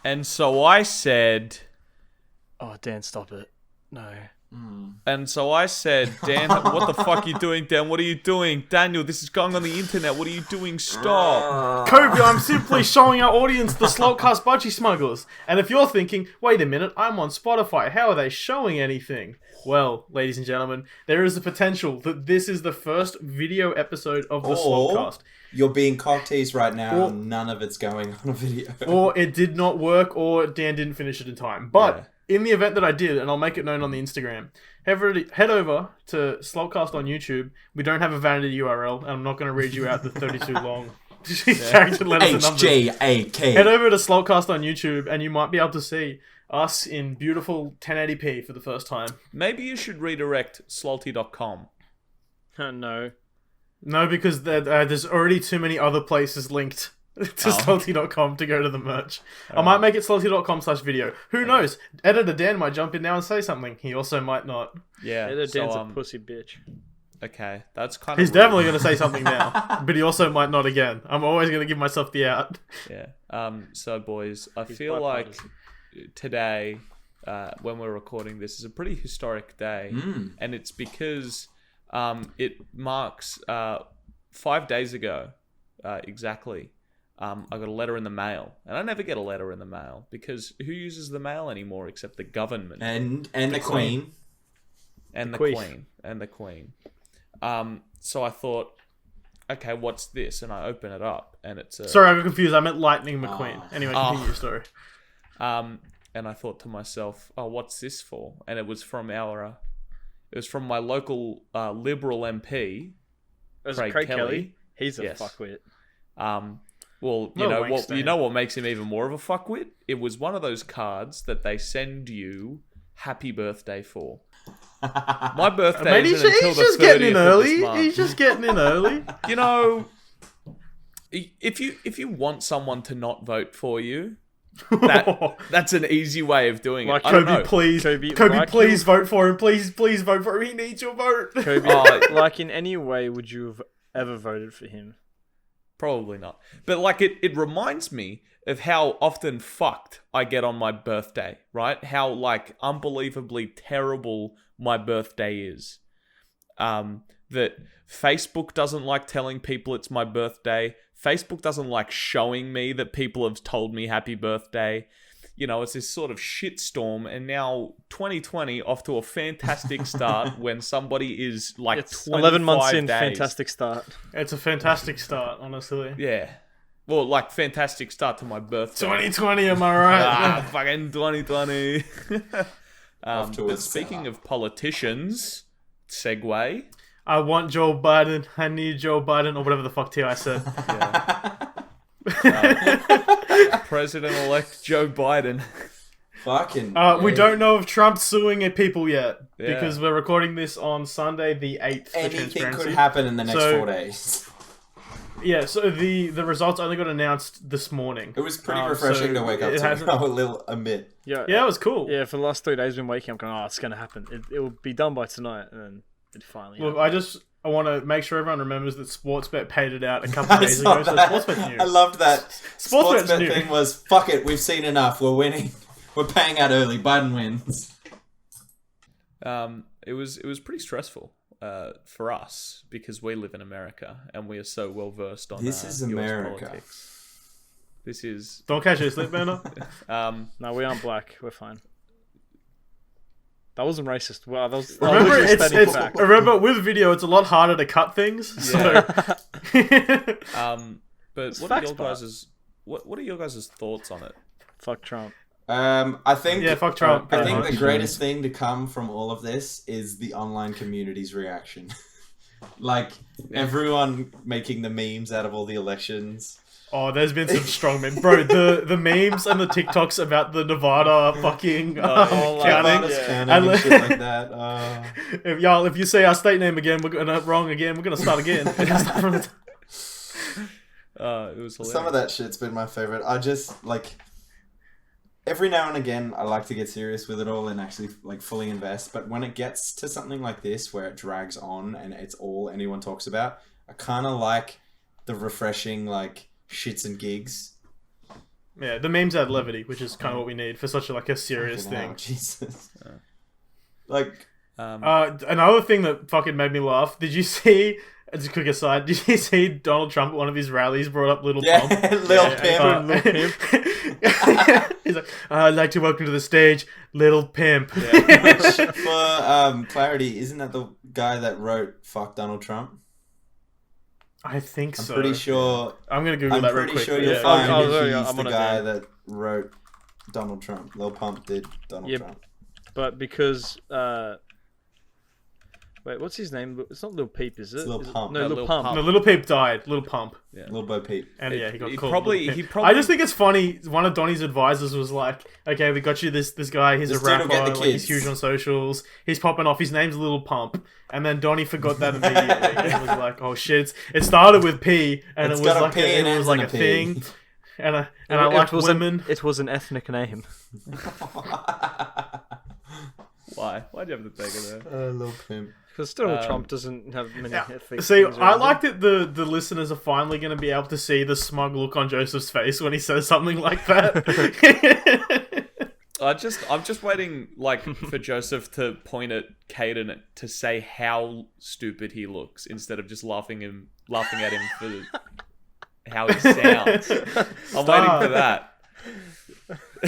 And so I said... Oh, Dan, stop it. No. And so I said, Dan, what the fuck are you doing, Dan? What are you doing? Daniel, this is going on the internet. What are you doing? Stop. Coby, I'm simply showing our audience the Slalt Cast Budgie Smugglers. And if you're thinking, wait a minute, I'm on Spotify. How are they showing anything? Well, ladies and gentlemen, there is the potential that this is the first video episode of the Slalt Cast. You're being cock teased right now, and none of it's going on a video. Or it did not work, or Dan didn't finish it in time. But in the event that I did, and I'll make it known on the Instagram, head over to Slaltcast on YouTube. We don't have a vanity URL, and I'm not going to read you out the 32 long character letters and numbers. HJAK. Head over to Slaltcast on YouTube, and you might be able to see us in beautiful 1080p for the first time. Maybe you should redirect slalty.com. No. No, because there's already too many other places linked to Slalt.com to go to the merch. I might make it Slalt.com/video. Who knows? Editor Dan might jump in now and say something. He also might not. Yeah. Editor Dan's a pussy bitch. Okay, that's kind of... He's definitely going to say something now, but he also might not again. I'm always going to give myself the out. Yeah. So, boys, I feel like today, when we're recording this, is a pretty historic day. And it's because it marks 5 days ago, exactly, I got a letter in the mail. And I never get a letter in the mail, because who uses the mail anymore except the government? And the Queen. And the Queen. So I thought, okay, what's this? And I open it up, and it's a... Sorry, I got confused. I meant Lightning McQueen. Anyway, continue your story. And I thought to myself, oh, what's this for? And it was from my local Liberal MP, Craig Kelly. He's a fuckwit. Well, you know what makes him even more of a fuckwit? It was one of those cards that they send you happy birthday for. My birthday isn't until the 30th of this month. He's just getting in early. You know, if you want someone to not vote for you, that's an easy way of doing it. Coby, please vote for him. Please vote for him. He needs your vote. Coby, like in any way would you have ever voted for him? Probably not. But like it reminds me of how often fucked I get on my birthday, right? How like unbelievably terrible my birthday is. That Facebook doesn't like telling people it's my birthday. Facebook doesn't like showing me that people have told me happy birthday. You know, it's this sort of shitstorm, and now 2020 off to a fantastic start when somebody is like it's 11 months in, days. Fantastic start. It's a fantastic start, honestly. Yeah. Well, like, fantastic start to my birthday. 2020, am I right? Fucking 2020. But speaking of politicians, segue. I want Joe Biden. I need Joe Biden, or whatever the fuck I said. President-elect Joe Biden. Fucking. We don't know if Trump's suing people yet, because we're recording this on Sunday the 8th. Anything could happen in the next 4 days. Yeah, so the results only got announced this morning. It was pretty refreshing to wake up to a little admit. Yeah, it was cool. Yeah, for the last 3 days, I've been waking up going, it's going to happen. It will be done by tonight, and then it finally happened. I want to make sure everyone remembers that Sportsbet paid it out a couple of days ago, so Sportsbet's new. I loved that. Sportsbet's Sportsbet new. thing was, fuck it, we've seen enough, we're winning. We're paying out early, Biden wins. It was pretty stressful for us, because we live in America, and we are so well versed on this is US America. politics. This is... Don't catch your slip, Banner. No, we aren't black. We're fine. That wasn't racist. Wow, that was... Remember, with video, it's a lot harder to cut things. Yeah. So. But what are your guys' thoughts on it? Fuck Trump. I think... Yeah, fuck Trump. I think the greatest thing to come from all of this is the online community's reaction. Like, everyone making the memes out of all the elections. Oh, there's been some strong memes. Bro, the memes and the TikToks about the Nevada fucking counting. And shit like that. If you say our state name again, we're gonna start again. It was hilarious. Some of that shit's been my favorite. I just, like... Every now and again, I like to get serious with it all and actually like fully invest. But when it gets to something like this, where it drags on and it's all anyone talks about, I kind of like the refreshing, like, shits and gigs. Yeah, the memes add levity, which is kind of what we need for such a serious Fucking thing. hell, Jesus. Like, Another thing that fucking made me laugh. Did you see? As a quick aside, did you see Donald Trump at one of his rallies brought up Little Pump? Lil Pimp. Little Pimp. He's like, I'd like to welcome to the stage, Little Pimp. For clarity, isn't that the guy that wrote "Fuck Donald Trump"? I think I'm so. pretty sure. I'm gonna Google I'm that real pretty quick. sure you'll Yeah. find Oh, that yeah, he's I'm the on it guy now. that wrote Donald Trump. Lil Pump did Donald Yep. Trump. But because wait, what's his name? It's not Lil Peep, is it? It's Lil Is it- Pump. No, No, Lil Lil Pump. Pump. No, Little Peep died. Little Pump. Yeah. Lil Bo Peep. And yeah, he got He called. probably- Little he Pimp. probably- I just think it's funny. One of Donnie's advisors was like, "Okay, we got you this guy. He's This a dude will rapper. get the Like, he's kids." huge on socials. He's popping off. His name's Little Pump." And then Donnie forgot that immediately. He was like, "Oh shit!" It started with P, and It's it was got a like P and it was ends like in a a P. thing. And I like was women. It was an ethnic name. Why? Why'd you have to take it there? Lil Pimp. Because Donald Trump doesn't have many ethnic See, things I around like that the listeners are finally going to be able to see the smug look on Joseph's face when he says something like that. I'm just waiting, like, for Joseph to point at Caden to say how stupid he looks instead of just laughing at him for how he sounds. I'm waiting for that.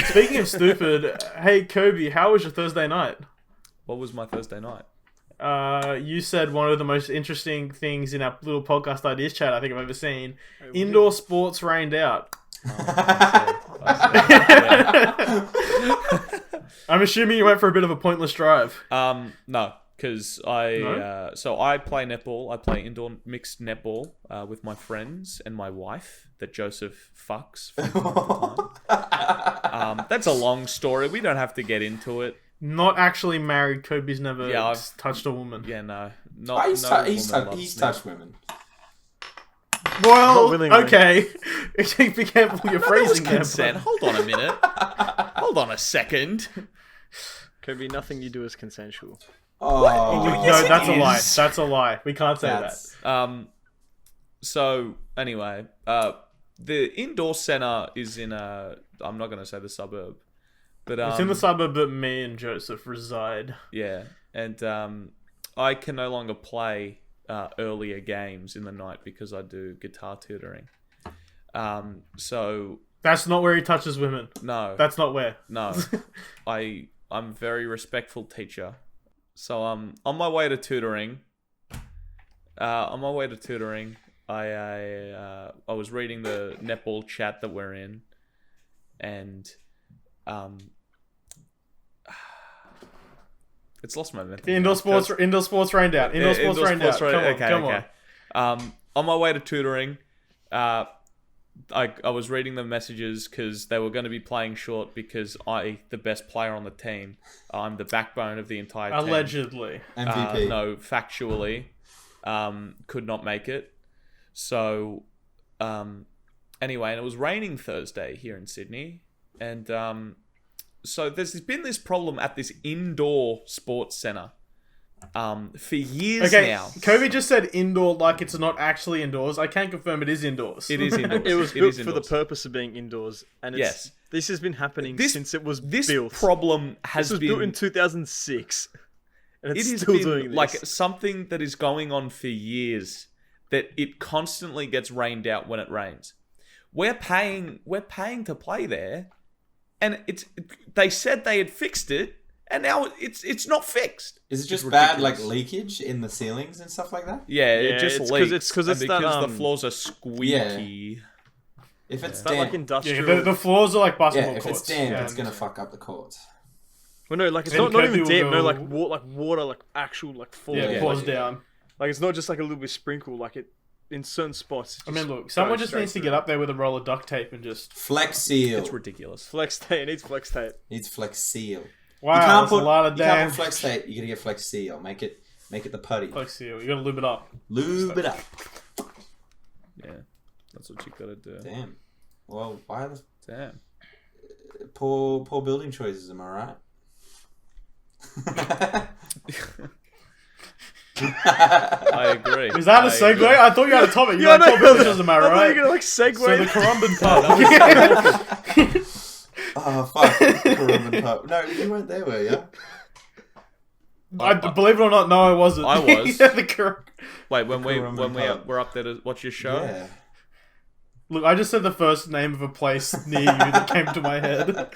Speaking of stupid, hey Coby, how was your Thursday night? What was my Thursday night? You said one of the most interesting things in our little podcast ideas chat I think I've ever seen. Indoor sports rained out. I'm assuming you went for a bit of a pointless drive. No, because so I play netball. I play indoor mixed netball with my friends and my wife that Joseph fucks from time to time. That's a long story. We don't have to get into it. Not actually married. Kobe's never Yeah, touched a woman. Yeah, no, not. He's no woman loves he's me. touched women. Well, Not willingly. okay. Be careful your That was phrasing there. consent. Hold on a minute. Hold on a second. Could be nothing you do is consensual. Oh, No, Yes, that's it a lie. is. That's a lie. We can't say that's So anyway, the indoor center is in I'm not gonna say the suburb, but that. It's in the suburb that me and Joseph reside. yeah, and I can no longer play earlier games in the night because I do guitar tutoring. So That's not where he touches women. no, That's not where. no, I'm a very respectful teacher. So on my way to tutoring. I was reading the netball chat that we're in, and it's lost my momentum. Indoor sports rained out. Indoor sports rained out. Come on. On my way to tutoring, I was reading the messages because they were going to be playing short because the best player on the team, I'm the backbone of the entire team. Allegedly. MVP. No, factually, could not make it. So, anyway, and it was raining Thursday here in Sydney, and so there's been this problem at this indoor sports centre for years now. Kobe just said indoor like it's not actually indoors. I can't confirm it is indoors. It is indoors. It was It built is for the indoors. purpose of being indoors, and Yes. this has been happening since it was This built. problem has This was been built in 2006, and it it's has still been doing this. like something that is going on for years, that it constantly gets rained out when it rains. We're paying to play there, and they said they had fixed it, and now it's not fixed. Is it just It's bad, like ridiculous. leakage in the ceilings and stuff like that? Yeah, Yeah, it just it's 'cause leaks. it's- 'cause and it's that, because the floors are squeaky. If it's But like damp, industrial. Yeah, the floors are like basketball if courts. it's damp, Yeah. it's gonna fuck up the court. Well, no, like it's And not even Kobe will damp. No, go- like water, like actual, like falling. Yeah, Yeah, it pours like- down. Like it's not just like a little bit sprinkle. Like it in certain spots. I mean, look, someone just needs to get up there with a roll of duct tape and just... Flex seal. It's ridiculous. Flex tape. It needs flex tape. Needs flex seal. Wow, you can't that's put a lot of you can't damn... put flex tape. You gotta get flex seal. Make it the putty. Flex seal. You gotta lube it up. Lube it up. Yeah, that's what you gotta do. Damn. Well, why the Damn. poor building choices? Am I right? I agree. Is that a segue? agree. I thought you had a topic. You're Yeah, like, no, Coby, am I I thought you right? were gonna like segue. So the Currumbin pub. Oh, fuck. Currumbin pub. No, you weren't there, were you? Believe it or not, no, I wasn't. I was. Yeah, the Cur- Wait, when Currumbin pub. we're up there to watch your show? Yeah. Look, I just said the first name of a place near you that came to my head.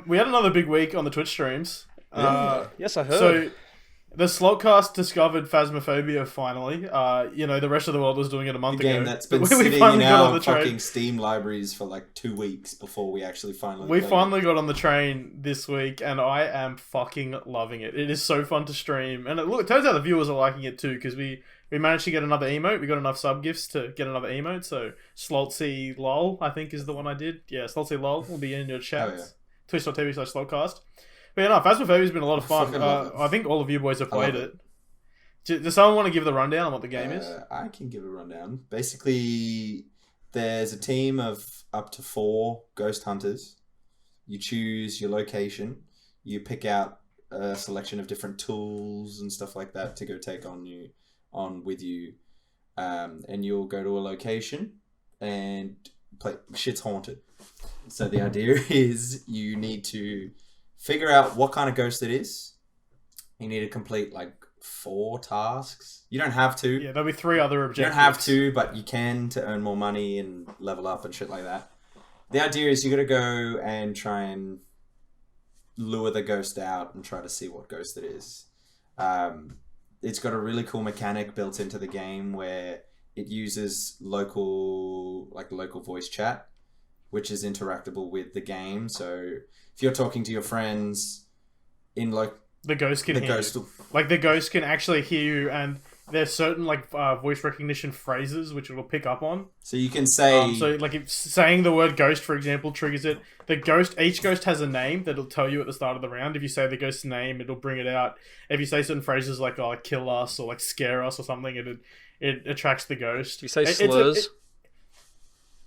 We had another big week on the Twitch streams. Yes, I heard. So, the Slalt Cast discovered phasmaphobia finally. The rest of the world was doing it a month The game ago. that's been We sitting finally in got on our the train. fucking Steam libraries for like 2 weeks before we actually finally We played finally got on the train this week, and I am fucking loving it. It is so fun to stream, and it turns out the viewers are liking it too, because we managed to get another emote. We got enough sub gifts to get another emote. So Slalt lol, I think, is the one I did. Yeah, Slalt lol will be in your chat. Oh, yeah. Twitch.tv/Slotcast. But yeah, no, Phasmaphobia's been a lot of fun. fucking love it. I think all of you boys have I love played it. Does someone want to give the rundown on what the game is? I can give a rundown. Basically, there's a team of up to 4 ghost hunters. You choose your location. You pick out a selection of different tools and stuff like that to go take on with you. And you'll go to a location and play. Shit's haunted. So the idea is you need to figure out what kind of ghost it is. You need to complete like 4 tasks. You don't have to. Yeah, there'll be 3 other You objectives. don't have to, but you can to earn more money and level up and shit like that. The idea is you got to go and try and lure the ghost out and try to see what ghost it is. It's got a really cool mechanic built into the game where it uses local voice chat, which is interactable with the game. So if you're talking to your friends in the ghost can the hear ghost you. will, Like, the ghost can actually hear you, and there's certain voice recognition phrases which it'll pick up on. so you can say So like, if saying the word ghost, for example, triggers it. Each ghost has a name that'll tell you at the start of the round. If you say the ghost's name, it'll bring it out. If you say certain phrases like kill us or like scare us or something, it attracts the ghost. Do you say slurs?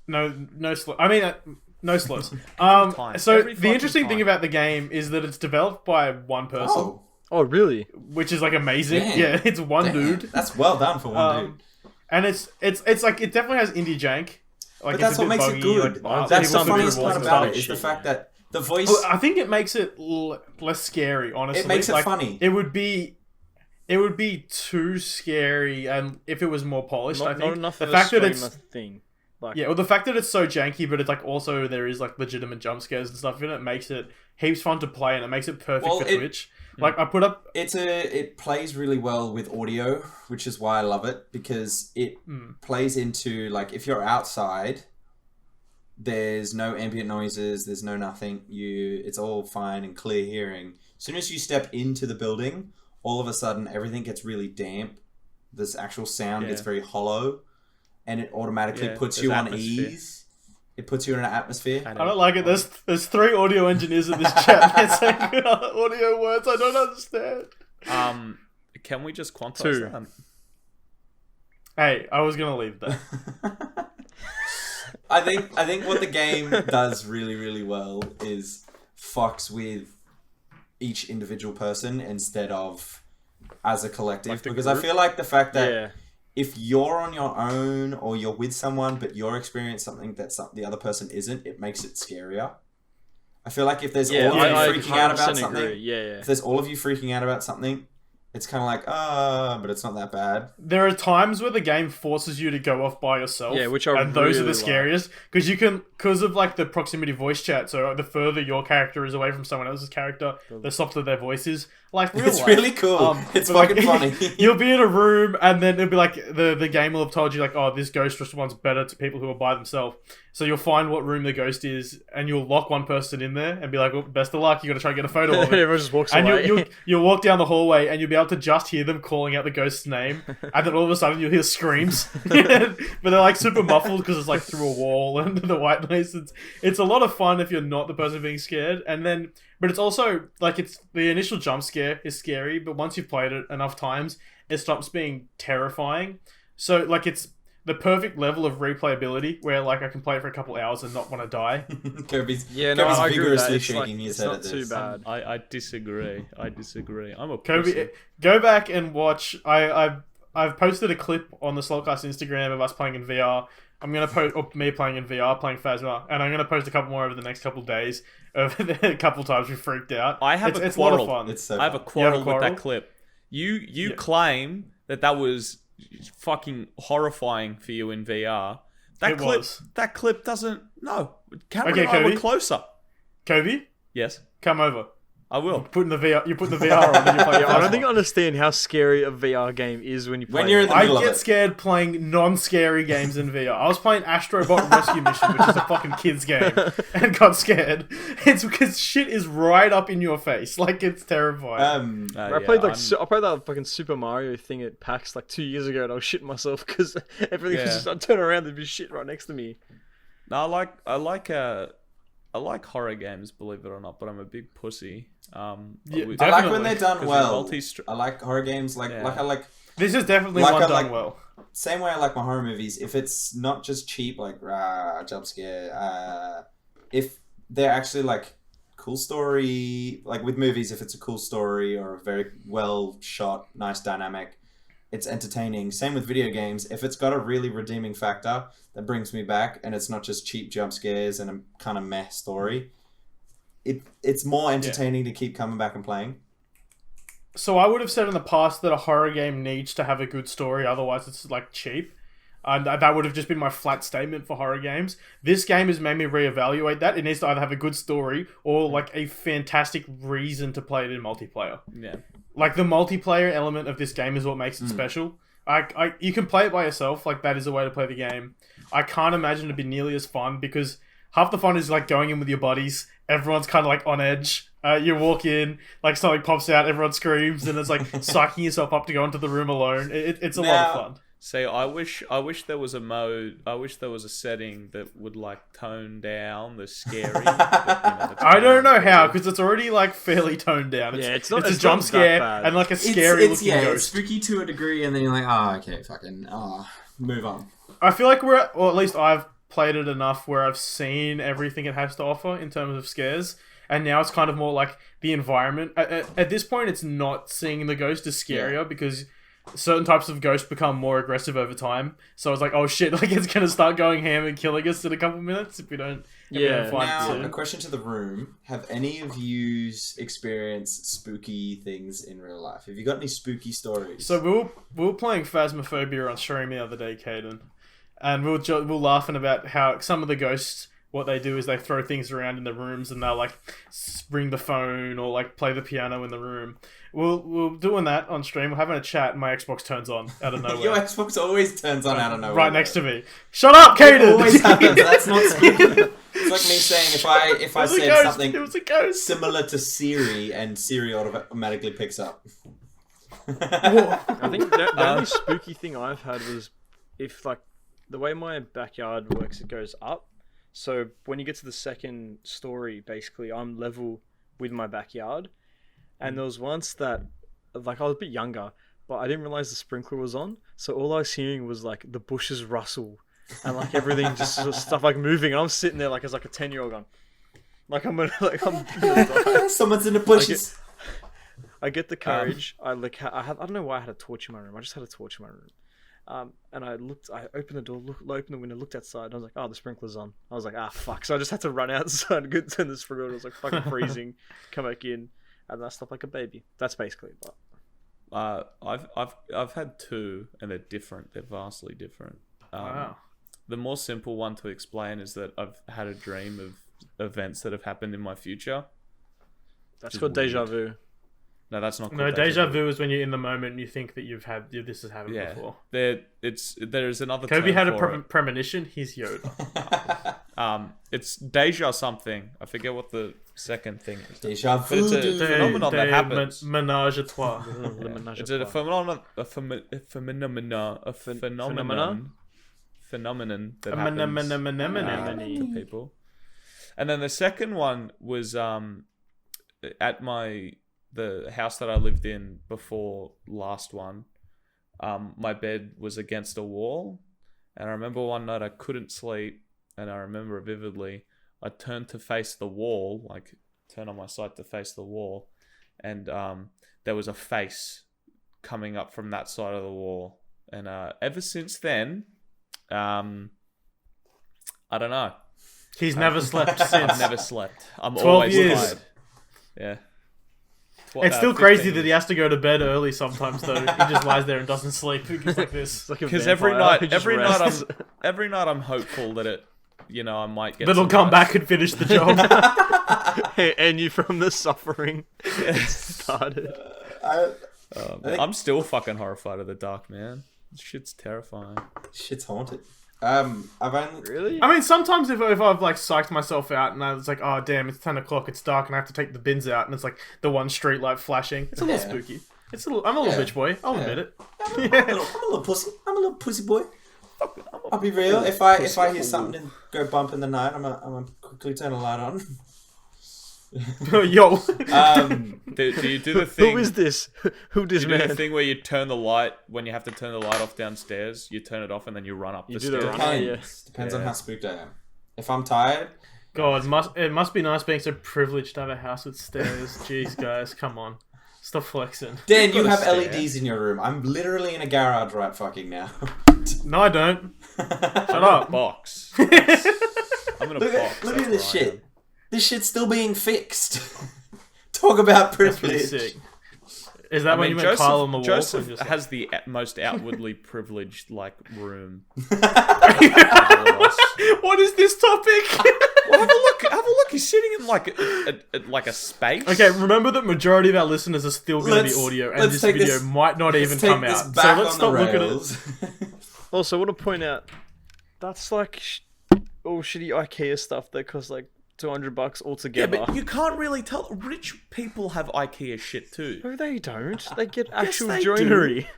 No slurs. I mean, no slurs. time. So Every the interesting fucking thing about the game is that it's developed by one person, Oh, really? which is like amazing. Damn. Yeah, it's one damn, dude. that's well done for one dude. And it's like, it definitely has indie jank. Like, But that's it's a what bit makes buggy, it good. like, That's people the put funniest it part on about stage. it is the fact that the voice. Well, I think it makes it less scary. Honestly, It makes it funny. It would be too scary, and if it was more polished, I think Not enough the of fact a that it's streamer thing. Like, yeah, well, the fact that it's so janky, but it's like also there is like legitimate jump scares and stuff in it, makes it heaps fun to play, and it makes it perfect Well, for Twitch. Like, I put up It plays really well with audio, which is why I love it, because it plays into, like, if you're outside, there's no ambient noises, there's no nothing. It's all fine and clear hearing. As soon as you step into the building, all of a sudden everything gets really damp. This actual sound gets very hollow, and it automatically puts there's you on atmosphere. ease. It puts you in an atmosphere. I don't like it. There's 3 audio engineers in this chat. They're saying audio words I don't understand. Can we just quantize 2. that? Hey, I was gonna leave that. I think what the game does really, really well is fucks with each individual person instead of as a collective. Like the Because I group? feel like the fact that yeah. if you're on your own or you're with someone but you're experiencing something that the other person isn't, it makes it scarier. I feel like if there's Yeah, all of you I freaking out about 100% something, agree. Yeah. if there's all of you freaking out about something, it's kind of like, but it's not that bad. There are times where the game forces you to go off by yourself. Yeah, which I and those are the really like. scariest because of like the proximity voice chat. So the further your character is away from someone else's character, the softer their voice is. Like real It's life. really cool. It's but, fucking funny. You'll be in a room and then it'll be like the game will have told you like, oh, this ghost responds better to people who are by themselves. So you'll find what room the ghost is and you'll lock one person in there and be like, well, best of luck. You got to try and get a photo of it. Everyone just walks And away. you'll walk down the hallway and you'll be able to just hear them calling out the ghost's name, and then all of a sudden you'll hear screams, but they're like super muffled because it's like through a wall and the white noise. It's a lot of fun if you're not the person being scared, but it's also like it's the initial jump scare is scary, but once you've played it enough times, it stops being terrifying. So like it's the perfect level of replayability where like I can play it for a couple hours and not want to die. Kobe's I agree with that. vigorously It's shaking his head at not this. too bad. I disagree. I'm a Kobe, pussy. go back and watch. I've posted a clip on the Slalt Cast Instagram of us playing in VR. I'm gonna post me playing in VR, playing Phasma, and I'm gonna post a couple more over the next couple of days of a couple times we freaked out. I have it's a quarrel. a lot of fun. It's so I have a fun. quarrel with that clip. You claim that was fucking horrifying for you in VR. That clip doesn't. No, Cameron and I were closer. Kobe, Yes, come over. I will. You put the VR on. And you play I don't think I understand how scary a VR game is when you play. When you're in the I middle of get it. scared playing non-scary games in VR. I was playing Astrobot Rescue Mission, which is a fucking kids game, and got scared. It's because shit is right up in your face. Like, it's terrifying. I played I played that fucking Super Mario thing at PAX like 2 years ago, and I was shitting myself because everything was just. I turn around, there'd be shit right next to me. No, I like horror games, believe it or not, but I'm a big pussy. I like when they're done well. multi-str- I like horror games. I like. This is definitely Like one I done like- well. Same way I like my horror movies. If it's not just cheap, like jump scare. If they're actually like cool story, like with movies, if it's a cool story or a very well shot, nice dynamic, it's entertaining. Same with video games. If it's got a really redeeming factor that brings me back, and it's not just cheap jump scares and a kind of meh story, it's more entertaining to keep coming back and playing. So I would have said in the past that a horror game needs to have a good story, otherwise it's like cheap. And that would have just been my flat statement for horror games. This game has made me reevaluate that. It needs to either have a good story or like a fantastic reason to play it in multiplayer. Yeah. Like the multiplayer element of this game is what makes it special. You can play it by yourself, like that is a way to play the game. I can't imagine it'd be nearly as fun because half the fun is like going in with your buddies. Everyone's kind of like on edge. You walk in, like something pops out, everyone screams, and it's like psyching yourself up to go into the room alone. It's a lot of fun. See, I wish there was a mode. I wish there was a setting that would like tone down the scary. I don't know how, because it's already like fairly toned down. It's a jump scare and like a scary looking ghost. It's spooky to a degree, and then you're like, okay, move on. I feel like or at least I've played it enough where I've seen everything it has to offer in terms of scares, and now it's kind of more like the environment. At this point, it's not seeing the ghost as scarier because certain types of ghosts become more aggressive over time. So it's like, oh shit, like it's gonna start going ham and killing us in a couple minutes if we don't. Now, a question to the room: have any of you experienced spooky things in real life? Have you got any spooky stories? So we were playing Phasmaphobia on stream the other day, Caden, and we were laughing about how some of the ghosts, what they do is they throw things around in the rooms and they'll like ring the phone or like play the piano in the room. We're doing that on stream. We're having a chat and my Xbox turns on out of nowhere. Your Xbox always turns on out of nowhere. Right next to me. Shut up, Caden! It always happens. That's not spooky. It's like me saying if I said something it was a ghost. similar to Siri and Siri automatically picks up. I think the only spooky thing I've had was if like the way my backyard works, it goes up. So when you get to the second story, basically I'm level with my backyard. And there was once that, like, I was a bit younger, but I didn't realize the sprinkler was on. So all I was hearing was like the bushes rustle and like everything just sort of stuff like moving. And I'm sitting there like as like a 10-year-old going, I'm gonna die. Someone's in the bushes. I get the courage. I don't know why I had a torch in my room. I just had a torch in my room. And I opened the door, opened the window, looked outside, and I was like, oh, the sprinkler's on. I was like, fuck. So I just had to run outside and turn the sprinkler on. It was like fucking freezing. Come back in, and I slept like a baby. That's basically it. I've had two, and they're different. They're vastly different. Wow. The more simple one to explain is that I've had a dream of events that have happened in my future. That's called deja vu. No, that's not called No, deja vu is when you're in the moment and you think that this has happened before. There's another Kobe term had a for it. premonition. He's Yoda. It's deja something. I forget what the second thing is. Deja But it's vu. a phenomenon that happens. Menage a trois. It's a phenomenon that happens to people. And then the second one was at the house that I lived in before last one. My bed was against a wall, And I remember one night I couldn't sleep, and I remember vividly, I turned to face the wall, like turn on my side to face the wall, and there was a face coming up from that side of the wall. And ever since then, I don't know. He's never slept since. I've never slept. I'm 12 always years. tired. Yeah. It's still crazy 15 that he has to go to bed early sometimes, though. He just lies there and doesn't sleep. He's like this. Because every night I'm hopeful that it, I might get. But he'll come back and finish the job. And you from the suffering started. I'm still fucking horrified of the dark, man. This shit's terrifying. Shit's haunted. I've only Really? I mean, sometimes if I've like psyched myself out and I was like, oh damn, it's 10 o'clock, it's dark, and I have to take the bins out, and it's like the one street light flashing. It's a little spooky. I'm a little bitch boy. I'll admit it. I'm a little pussy. I'm a little pussy boy. I'll be real. If I hear something and go bump in the night, I'm gonna quickly turn a light on. Yo. Do you do the thing? Who is this? Who Do this you do the man? thing where you turn the light when you have to turn the light off downstairs? You turn it off and then you run up the do the stairs. run. Depends on how spooked I am. If I'm tired, God, it must be nice being so privileged to have a house with stairs. Jeez, guys, come on. Stop flexing. Dan, you got a have stair. LEDs in your room. I'm literally in a garage right fucking now. No, I don't. Shut I'm in a up. box. I'm in a Look box. at that's this where I am. shit. This shit's still being fixed. Talk about That's pretty privilege. sick. Is that when you meant Kyle on the wall? Joseph Or just like- has the most outwardly privileged room. What is this topic? Well, have a look. He's sitting in a space. Okay, remember that majority of our listeners are still going to be Let's- audio, and let's this take video this- might not even Let's take come this out. back So let's on stop the looking at it. rails. Also, I want to point out that's like all shitty IKEA stuff that costs like $200 Yeah, altogether. but you can't really tell. Rich people have IKEA shit too. No, they don't. They get actual they joinery.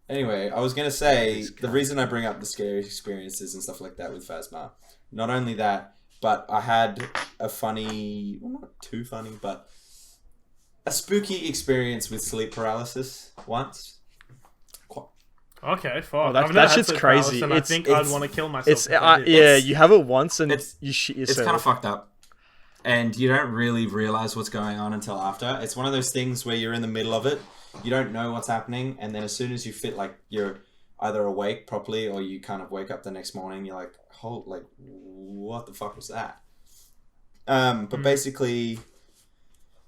Anyway, I was going to say, the reason I bring up the scary experiences and stuff like that with Phasma, not only that, but I had a funny, well, not too funny, but a spooky experience with sleep paralysis once. Okay, fine. Oh, that shit's crazy. And I think I'd want to kill myself. It's if I did. yeah, you have it once and it's- you shit It's yourself. kind of fucked up. And you don't really realize what's going on until after. It's one of those things where you're in the middle of it, you don't know what's happening, and then as soon as you feel like you're either awake properly or you kind of wake up the next morning, you're like, what the fuck was that? But basically,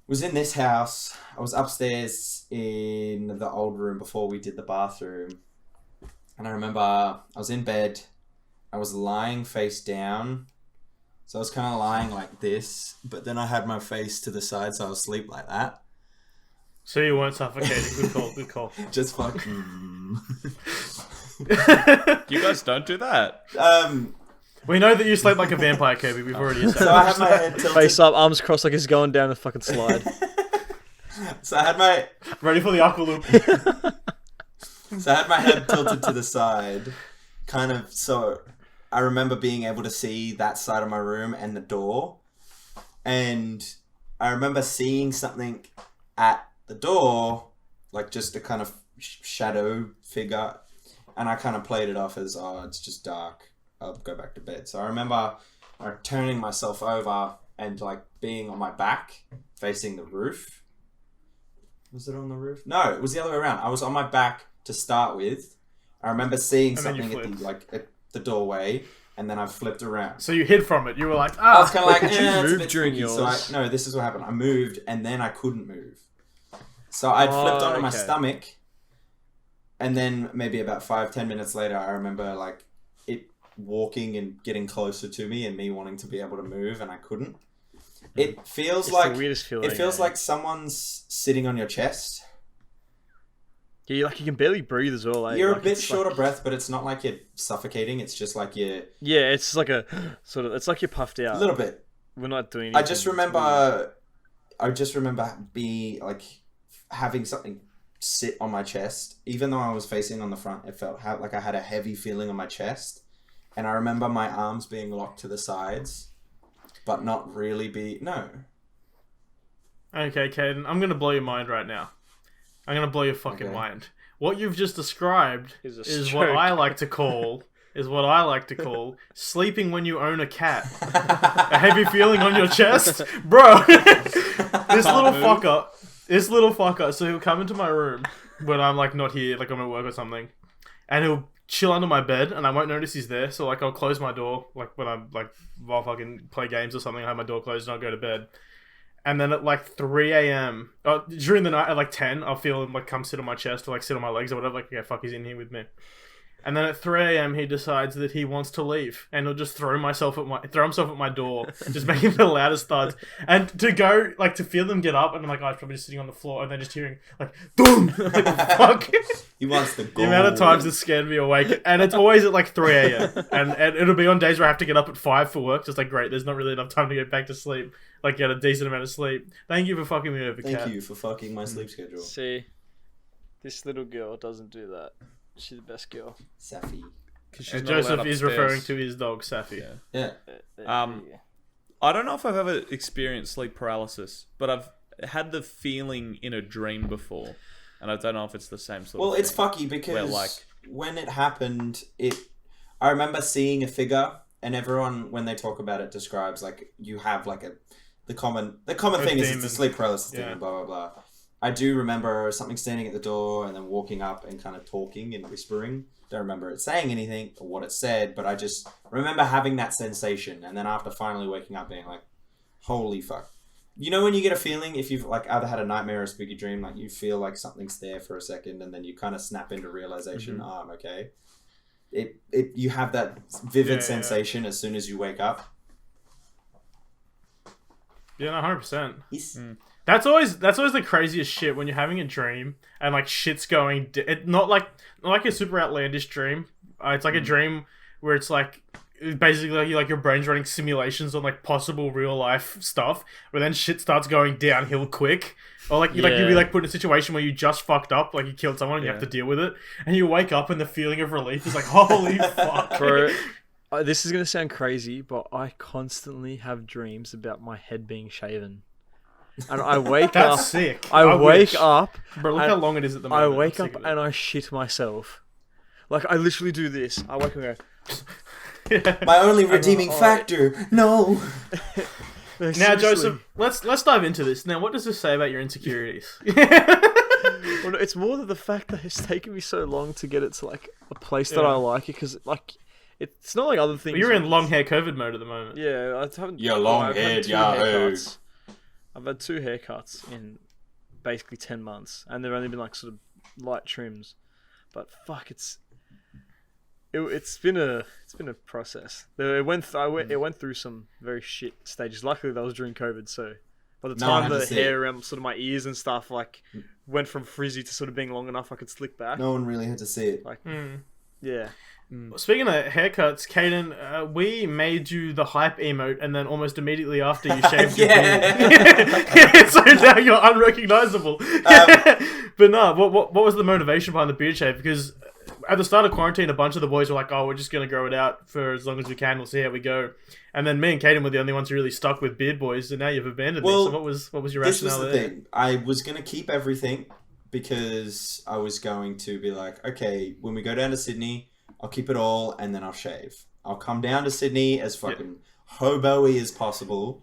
was in this house. I was upstairs in the old room before we did the bathroom. And I remember I was in bed. I was lying face down. So I was kind of lying like this, but then I had my face to the side, so I was asleep like that. So you weren't suffocating. Good call, good call. Just fucking... You guys don't do that. We know that you sleep like a vampire, Coby. We've already established. So I had my head tilted. Face up, arms crossed like he's going down a fucking slide. So I had my... Ready for the aqua loop. So I had my head tilted to the side, kind of, so I remember being able to see that side of my room and the door, and I remember seeing something at the door, like just a kind of shadow figure, and I kind of played it off as, oh, it's just dark, I'll go back to bed. So I remember turning myself over and like being on my back, facing the roof. Was it on the roof? No, it was the other way around. I was on my back to start with. I remember seeing And then you something at the doorway, and then I flipped around. So you hid from it. You were like, I was kind of like, could you it's a move bit during spooky. yours? So no, this is what happened. I moved, and then I couldn't move. So I'd flipped onto my okay. stomach, and then maybe about 5-10 minutes later, I remember like it walking and getting closer to me, and me wanting to be able to move, and I couldn't. It feels It's like the weirdest feeling. it feels eh? like someone's sitting on your chest. Yeah, like you can barely breathe as well. Eh? You're Like, a bit it's short like, of breath, but it's not like you're suffocating. It's just like you're Yeah, it's like a sort of. It's like you're puffed out. a little bit. We're not doing anything. I just remember be like having something sit on my chest, even though I was facing on the front. It felt like I had a heavy feeling on my chest, and I remember my arms being locked to the sides, but not really no. okay, Caden, I'm going to blow your mind right now. I'm going to blow your fucking Okay. mind. What you've just described Is a is stroke. what I like to call sleeping when you own a cat. A heavy feeling on your chest, bro. This little fucker. So he'll come into my room when I'm like not here, like I'm at work or something, and he'll chill under my bed, and I won't notice he's there. So like I'll close my door, like when I'm like while fucking play games or something, I have my door closed and I'll go to bed. And then at like 3 a.m. During the night at like 10, I'll feel him like come sit on my chest or like sit on my legs or whatever. Like, yeah, fuck, he's in here with me. And then at 3 a.m. he decides that he wants to leave, and he'll just throw himself at my door, just making the loudest thuds. And to go like to feel them get up, and I'm like, oh, he's probably just sitting on the floor, and then just hearing like boom, like fuck. He wants the goal. The amount of times it's scared me awake, and it's always at like 3 a.m. and it'll be on days where I have to get up at 5 for work. Just like great, there's not really enough time to get back to sleep, like get a decent amount of sleep. Thank you for fucking me over, Kat. Thank you for fucking my sleep schedule. See, this little girl doesn't do that. She's the best girl. Safi. And Joseph is referring to his dog Safi. Yeah. I don't know if I've ever experienced sleep paralysis, but I've had the feeling in a dream before, and I don't know if it's the same sort of thing. It's fucky because when it happened, I remember seeing a figure, and everyone, when they talk about it, describes like you have like the common thing is it's a sleep paralysis thing, and blah blah blah. I do remember something standing at the door and then walking up and kind of talking and whispering. Don't remember it saying anything or what it said, but I just remember having that sensation. And then after finally waking up being like, holy fuck. You know when you get a feeling, if you've like either had a nightmare or a spooky dream, like you feel like something's there for a second and then you kind of snap into realization, oh, I'm okay. You have that vivid sensation as soon as you wake up. Yeah, no, 100%. That's always the craziest shit when you're having a dream and like shit's going. Not like a super outlandish dream. It's like a dream where it's like basically like your brain's running simulations on like possible real life stuff, where then shit starts going downhill quick. Or like you'd be like put in a situation where you just fucked up, like you killed someone and you have to deal with it, and you wake up and the feeling of relief is like holy fuck. Bro, this is gonna sound crazy, but I constantly have dreams about my head being shaven. And I wake That's up. sick. I wake up. Bro, look how long it is at the moment. I wake up and I shit myself. Like I literally do this. I wake up and go. My only redeeming factor. No. Now, Seriously. Joseph, let's dive into this. Now, what does this say about your insecurities? Well, no, it's more than the fact that it's taken me so long to get it to like a place that I like it, because like it's not like other things. But you're in long hair COVID mode at the moment. Yeah, I haven't. You're long-haired, haircuts. I've had 2 haircuts in basically 10 months, and they've only been like sort of light trims. But fuck, it's been a process. It went through some very shit stages. Luckily, that was during COVID, so by the time the hair around sort of my ears and stuff like went from frizzy to sort of being long enough I could slick back. No one really had to see it. Like, yeah. Speaking of haircuts, Caden, we made you the hype emote, and then almost immediately after you shaved your beard. So now you're unrecognizable. But no, what was the motivation behind the beard shave? Because at the start of quarantine, a bunch of the boys were like, oh, we're just going to grow it out for as long as we can. We'll see how we go. And then me and Caden were the only ones who really stuck with beard boys, and now you've abandoned me. So what was your rationale there? This was the thing. I was going to keep everything because I was going to be like, okay, when we go down to Sydney, I'll keep it all, and then I'll shave. I'll come down to Sydney as fucking hobo-y as possible,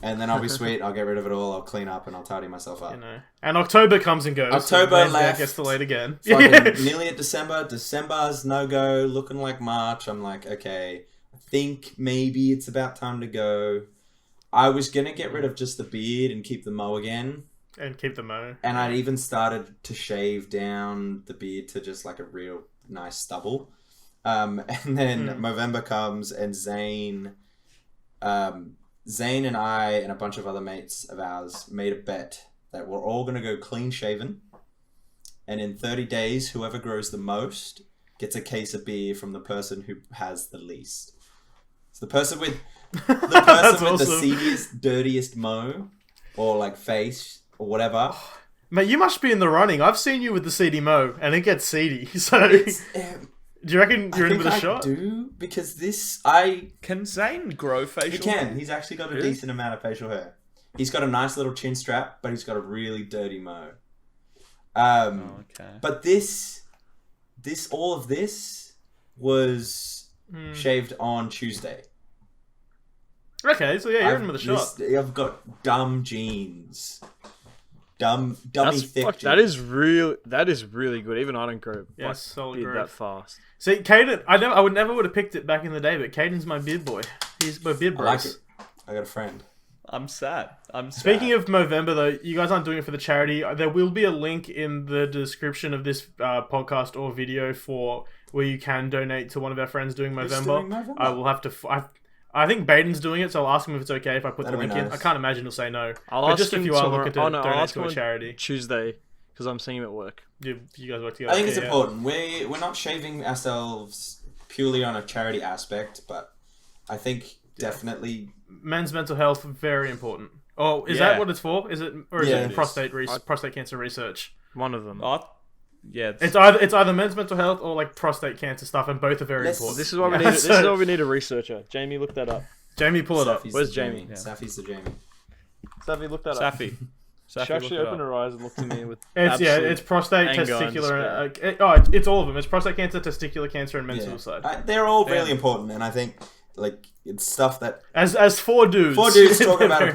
and then I'll be sweet. I'll get rid of it all. I'll clean up, and I'll tidy myself up. You know. And October comes and goes. October left. Gets delayed again. Nearly at December. December's no-go. Looking like March. I'm like, okay, I think maybe it's about time to go. I was going to get rid of just the beard and keep the mow again. And keep the mow. And I'd even started to shave down the beard to just like a real nice stubble. And then November comes and Zane and I and a bunch of other mates of ours made a bet that we're all going to go clean shaven. And in 30 days, whoever grows the most gets a case of beer from the person who has the least. So the person with the seediest, dirtiest mow or like face or whatever. Mate, you must be in the running. I've seen you with the seedy mow, and it gets seedy. So, do you reckon you're in with a shot? I do, because Can Zane grow facial He can. He's actually got a decent amount of facial hair. He's got a nice little chin strap, but he's got a really dirty mow. Okay. But all of this was shaved on Tuesday. Okay, so yeah, you're in with a shot. I've got dumb jeans. Dummy thick jeans. That is really good. Even I don't grow solid beard growth. that fast. See, Caden, I would never would have picked it back in the day, but Caden's my beard boy. He's my beard I bros. like it. I got a friend. I'm sad. Speaking of Movember, though, you guys aren't doing it for the charity. There will be a link in the description of this podcast or video for where you can donate to one of our friends doing Movember. I will have to. I think Baden's doing it, so I'll ask him if it's okay if I put the link in. I can't imagine he'll say no. I'll ask just him if you are tomorrow. looking to donate to a charity. Tuesday, because I'm seeing him at work. You guys work together. I think it's important. We're not shaving ourselves purely on a charity aspect, but I think definitely men's mental health very important. Oh, is that what it's for? Is it prostate cancer research? One of them. Yeah, it's either men's mental health or like prostate cancer stuff, and both are very important. This is why we need. This is why we need a researcher. Jamie, look that up. Jamie, pull it up. Where's Jamie? Safi's the Jamie. Safi, look that up. Safi, she actually opened her eyes and looked at me with. It's prostate, testicular. It's all of them. It's prostate cancer, testicular cancer, and men's suicide. They're all really important, and I think it's stuff that as four dudes talk about a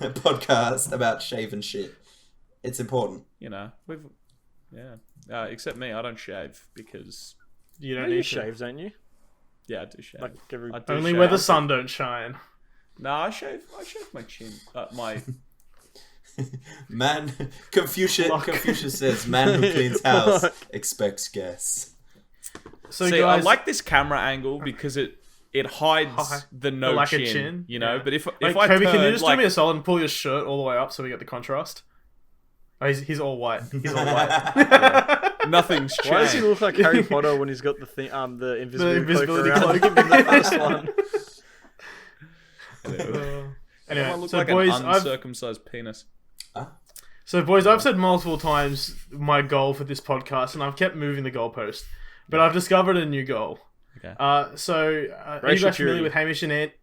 podcast about shaving shit. It's important. You know, except me, I don't shave because you don't need shave, don't you? Yeah, I do shave. Only where the sun don't shine. No, I shave my chin. My man, Confucius says, "Man who cleans house expects guests." So see, guys, I like this camera angle because it hides the chin, you know. But if I Coby, turn, can you just do me a solid and pull your shirt all the way up so we get the contrast? Oh, he's all white. He's all white. Nothing's changed. Why does he look like Harry Potter when he's got the invisibility cloak? Give him the first one. Anyway, look so like boys, an uncircumcised penis. So boys, I've said multiple times my goal for this podcast, and I've kept moving the goalpost, but I've discovered a new goal. Okay. Are you guys familiar with Hamish and Andy?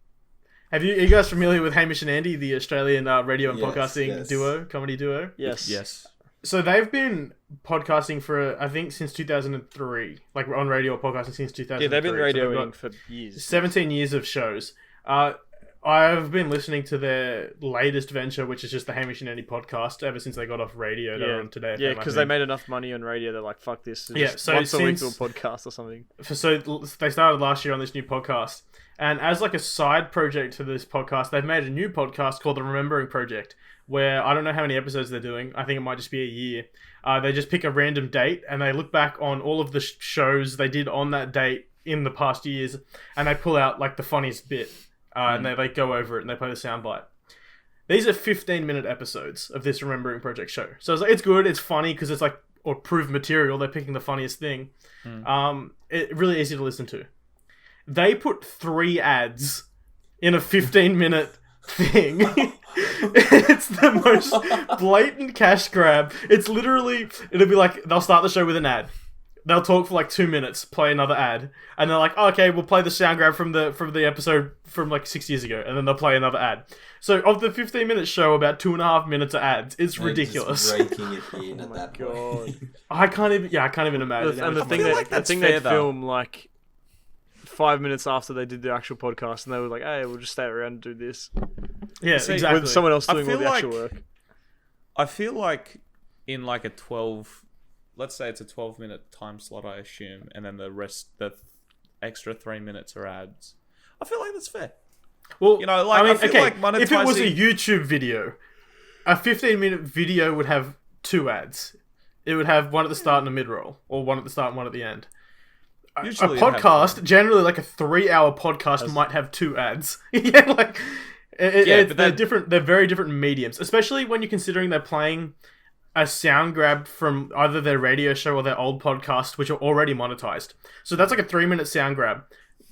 Are you guys familiar with Hamish and Andy, the Australian radio and podcasting comedy duo? Yes. So they've been podcasting for, I think, since 2003. Like, on radio or podcasting since 2003. Yeah, they've been radioing for years. 17 years of shows. I've been listening to their latest venture, which is just the Hamish and Andy podcast, ever since they got off radio. They're on Today FM. Yeah, because they made enough money on radio, they're like, fuck this. So once a week to a podcast or something. So they started last year on this new podcast. And as like a side project to this podcast, they've made a new podcast called The Remembering Project, where I don't know how many episodes they're doing. I think it might just be a year. They just pick a random date and they look back on all of the shows they did on that date in the past years, and they pull out like the funniest bit. And they go over it and they play the soundbite. These are 15-minute episodes of this Remembering Project show. So it's good, it's funny because it's like approved material. They're picking the funniest thing. It's really easy to listen to. They put 3 ads in a 15-minute thing. It's the most blatant cash grab. It's literally, it'll be like, they'll start the show with an ad. They'll talk for like 2 minutes, play another ad, and they're like, oh, okay, we'll play the sound grab from the episode from like 6 years ago, and then they'll play another ad. So of the 15-minute show, about 2.5 minutes of ads. It's ridiculous. Just raking it in at that point. I can't even imagine. And the thing they film like 5 minutes after they did the actual podcast, and they were like, hey, we'll just stay around and do this. Yeah, exactly. With someone else doing all the actual work. I feel like in like let's say it's a 12-minute time slot, I assume, and then the extra 3 minutes are ads. I feel like that's fair. Well, you know, like, I feel like monetizing... if it was a YouTube video, a 15-minute video would have 2 ads. It would have one at the start and a mid-roll, or one at the start and one at the end. Usually a podcast, generally like a 3-hour podcast, might have 2 ads. Yeah, like they're different. They're very different mediums, especially when you're considering they're playing a sound grab from either their radio show or their old podcast, which are already monetized. So that's like a 3-minute sound grab,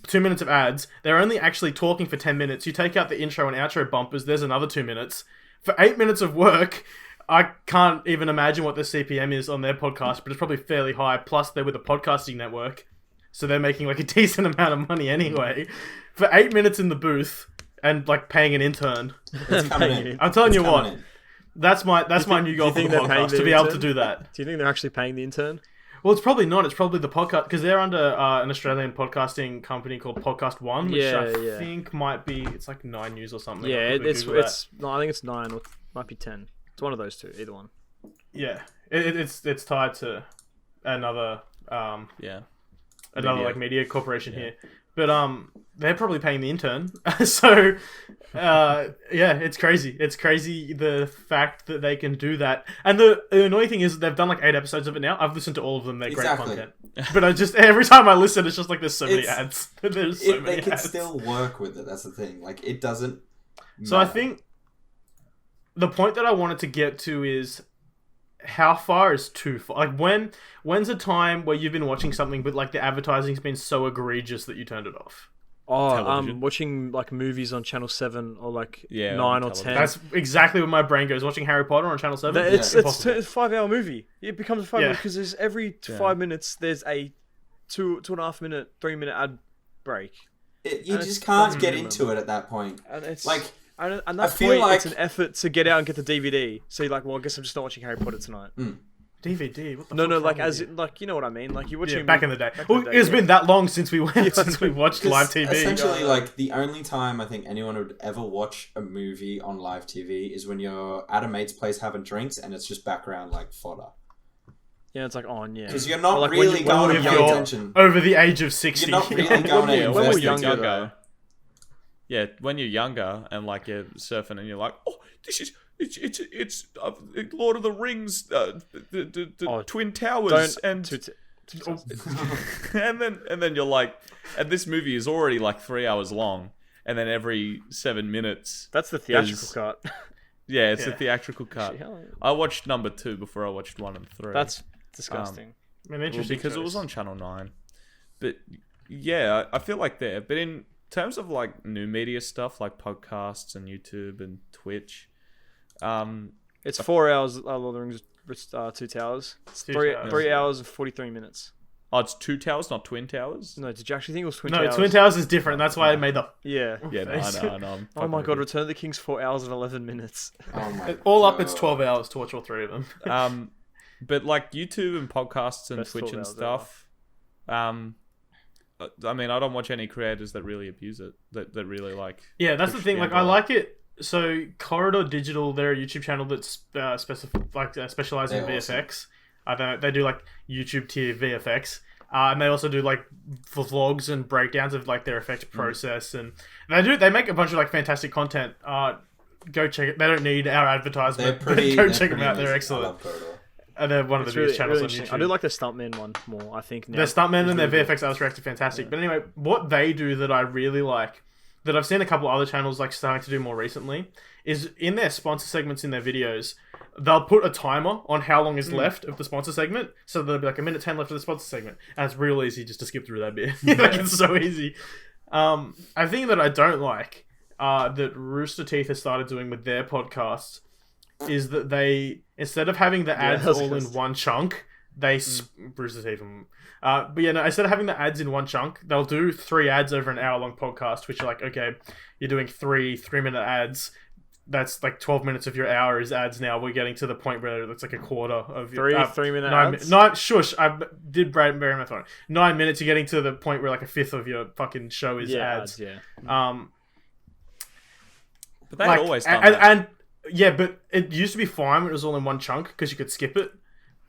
2 minutes of ads. They're only actually talking for 10 minutes. You take out the intro and outro bumpers, there's another 2 minutes. For 8 minutes of work, I can't even imagine what the CPM is on their podcast, but it's probably fairly high. Plus, they're with a podcasting network, so they're making like a decent amount of money anyway. For 8 minutes in the booth and like paying an intern. It's coming in. I'm telling you what. That's my new goal for the podcast, to be able to do that. Do you think they're actually paying the intern? Well, it's probably not. It's probably the podcast, because they're under an Australian podcasting company called Podcast One, which I think might be, it's like 9 News or something. Yeah, it's no, I think it's 9 or might be 10. It's one of those two, either one. Yeah, it's tied to another like media corporation here, but they're probably paying the intern. So it's crazy. It's crazy the fact that they can do that. And the annoying thing is they've done like 8 episodes of it now. I've listened to all of them. They're great content. But I just every time I listen, it's just like there's so many ads. There's so many ads. They can ads. still work with it. That's the thing. Like it doesn't. So I think the point that I wanted to get to is, how far is too far? Like when's a time where you've been watching something but like the advertising's been so egregious that you turned it off? Watching like movies on Channel 7 or like 9 or 10. That's exactly where my brain goes. Watching Harry Potter on Channel 7. It's a 5-hour movie. It becomes a 5 minute because there's every 5 minutes there's a 2.5 minute, 3 minute ad break. You just can't get into it at that point. And it's like. And at that point, it's an effort to get out and get the DVD. So you're like, well, I guess I'm just not watching Harry Potter tonight. DVD? What the no, like as in, like you know what I mean. Like you're watching back in the day. It's been that long since we watched live TV. Essentially, like the only time I think anyone would ever watch a movie on live TV is when you're at a mate's place having drinks and it's just background like fodder. Yeah, it's like on, because you're not really going to pay attention. Over the age of 60. You're not really going to invest. When we're younger. Yeah, when you're younger and like you're surfing and you're like, oh, this is it's Lord of the Rings, the Twin Towers, and then you're like, and this movie is already like 3 hours long, and then every 7 minutes. That's the theatrical cut. Yeah, it's the theatrical cut. I watched number 2 before I watched 1 and 3. That's disgusting. Interesting because it was on Channel 9, but yeah, I feel like there, but in terms of like new media stuff like podcasts and YouTube and Twitch, it's 4 hours. Lord of the Rings, Two Towers. It's 3 hours and 43 minutes. Oh, it's 2 towers, not Twin Towers. No, did you actually think it was Twin Towers? No, Twin Towers is different. That's why I made the yeah. I know. Oh my god, Return of the King's 4 hours and 11 minutes. Oh my all up, it's 12 hours to watch all 3 of them. But like YouTube and podcasts and Twitch and stuff, I mean, I don't watch any creators that really abuse it. That really like. Yeah, that's the thing. Like, I like it. So, Corridor Digital, they're a YouTube channel that's specialized in VFX. I don't know. They do like YouTube tier VFX, and they also do like vlogs and breakdowns of like their effects process, and they make a bunch of like fantastic content. Go check it. They don't need our advertisement. Go check them out. They're excellent. And they're one of the biggest channels on YouTube. I do like the Stuntman one more, I think. Now. Their Stuntman and their VFX artists are fantastic. Yeah. But anyway, what they do that I really like, that I've seen a couple of other channels like starting to do more recently, is in their sponsor segments in their videos, they'll put a timer on how long is left of the sponsor segment. So there'll be like 1:10 left of the sponsor segment. And it's real easy just to skip through that bit. Like, it's so easy. A thing that I don't like, that Rooster Teeth has started doing with their podcasts, is that they, instead of having the ads all in one chunk, they Rooster Teeth. Instead of having the ads in one chunk, they'll do 3 ads over an hour-long podcast, which are like, okay, you're doing 3-minute ads. That's like 12 minutes of your hour is ads now. We're getting to the point where it's like a quarter of your... 3-minute ads? Shush, I did bury my phone. 9 minutes, you're getting to the point where like a fifth of your fucking show is ads. But they've always done that. And yeah, but it used to be fine when it was all in one chunk because you could skip it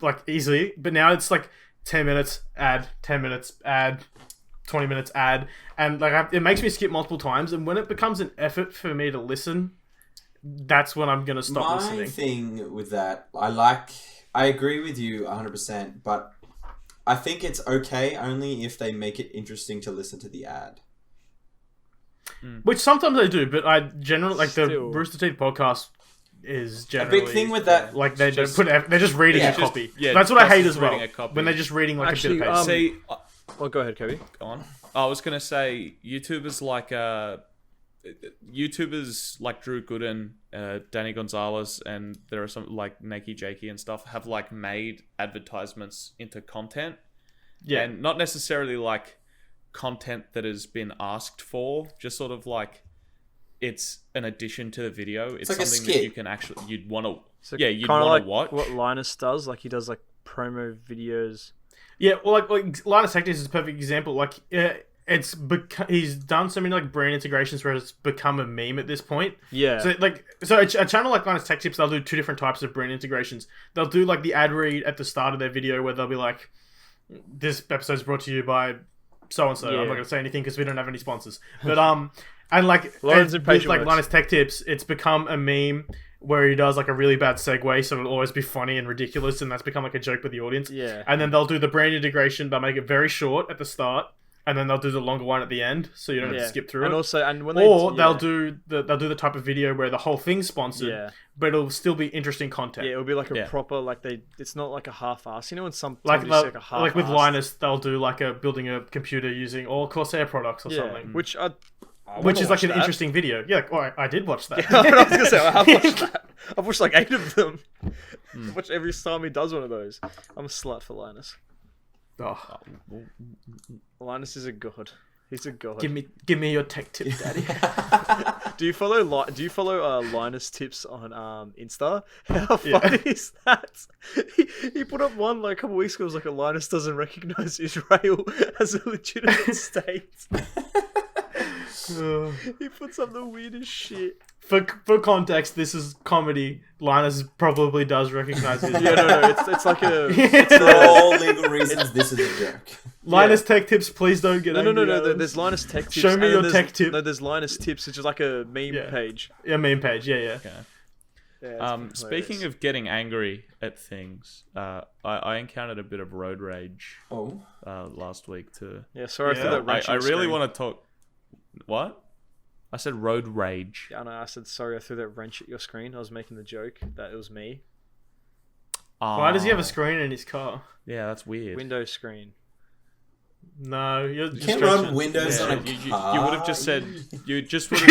like easily. But now it's like 10 minutes ad, 10 minutes ad, 20 minutes ad, and like it makes me skip multiple times. And when it becomes an effort for me to listen, that's when I'm gonna stop listening. My thing with that, I agree with you 100%, but I think it's okay only if they make it interesting to listen to the ad. Which sometimes they do, but I generally like the Rooster Teeth podcast is generally a big thing with that. Like they don't put they're just reading a copy. That's what I hate as well. When they're just reading like a bit of paper. Well, go ahead, Coby. Go on. I was gonna say YouTubers like Drew Gooden, Danny Gonzalez, and there are some like Nakey Jakey and stuff have like made advertisements into content. Yeah, and not necessarily like content that has been asked for, just sort of like it's an addition to the video. It's like something that you can actually you'd want to So Yeah, you'd kinda wanna like watch. what Linus does. Like he does like promo videos. Yeah, well, like Linus Tactics is a perfect example. Like, he's done so many like brand integrations where it's become a meme at this point. Yeah. So a channel like Linus Tech Tips, they'll do two different types of brand integrations. They'll do like the ad read at the start of their video where they'll be like, "This episode's brought to you by so and so." I'm not going to say anything because we don't have any sponsors. But and like with like Linus Tech Tips, it's become a meme where he does like a really bad segue, so it'll always be funny and ridiculous, and that's become like a joke with the audience. Yeah. And then they'll do the brand integration, they'll make it very short at the start, and then they'll do the longer one at the end, so you don't have to skip through and it. Also, and when they'll do the type of video where the whole thing's sponsored, Yeah. but it'll still be interesting content. Yeah, it'll be like a proper it's not like a half-ass. You know when some Like somebody say, like a half-ass. like with Linus, they'll do like a building a computer using all Corsair products or something, which I which is like an that. interesting video. Yeah, I did watch that. I was gonna say I've watched that. I've watched like 8 of them. Watch every time he does one of those. I'm a slut for Linus. Oh, Linus is a god. He's a god. give me your tech tip, daddy. Do you follow Linus Tips on Insta? How funny is that? He put up one like a couple weeks ago. It was like Linus doesn't recognize Israel as a legitimate state. He puts up the weirdest shit. For context, this is comedy. Linus probably does recognize it. Yeah, no, it's like a. For all legal reasons, this is a joke. Linus Tech Tips, please don't get angry. No. There's Linus Tech Tips. Show me your tech tip. No, there's Linus Tips, which is like a meme page. Yeah, meme page. Yeah. Okay. Yeah, Speaking of getting angry at things, I encountered a bit of road rage last week too. Yeah, sorry for that. I really want to talk. What? I said road rage. Yeah, I know. I said sorry. I threw that wrench at your screen. I was making the joke that it was me. Why does he have a screen in his car? Yeah, that's weird. Window screen. No, you can't run Windows on a car. You would have just said. You just would have.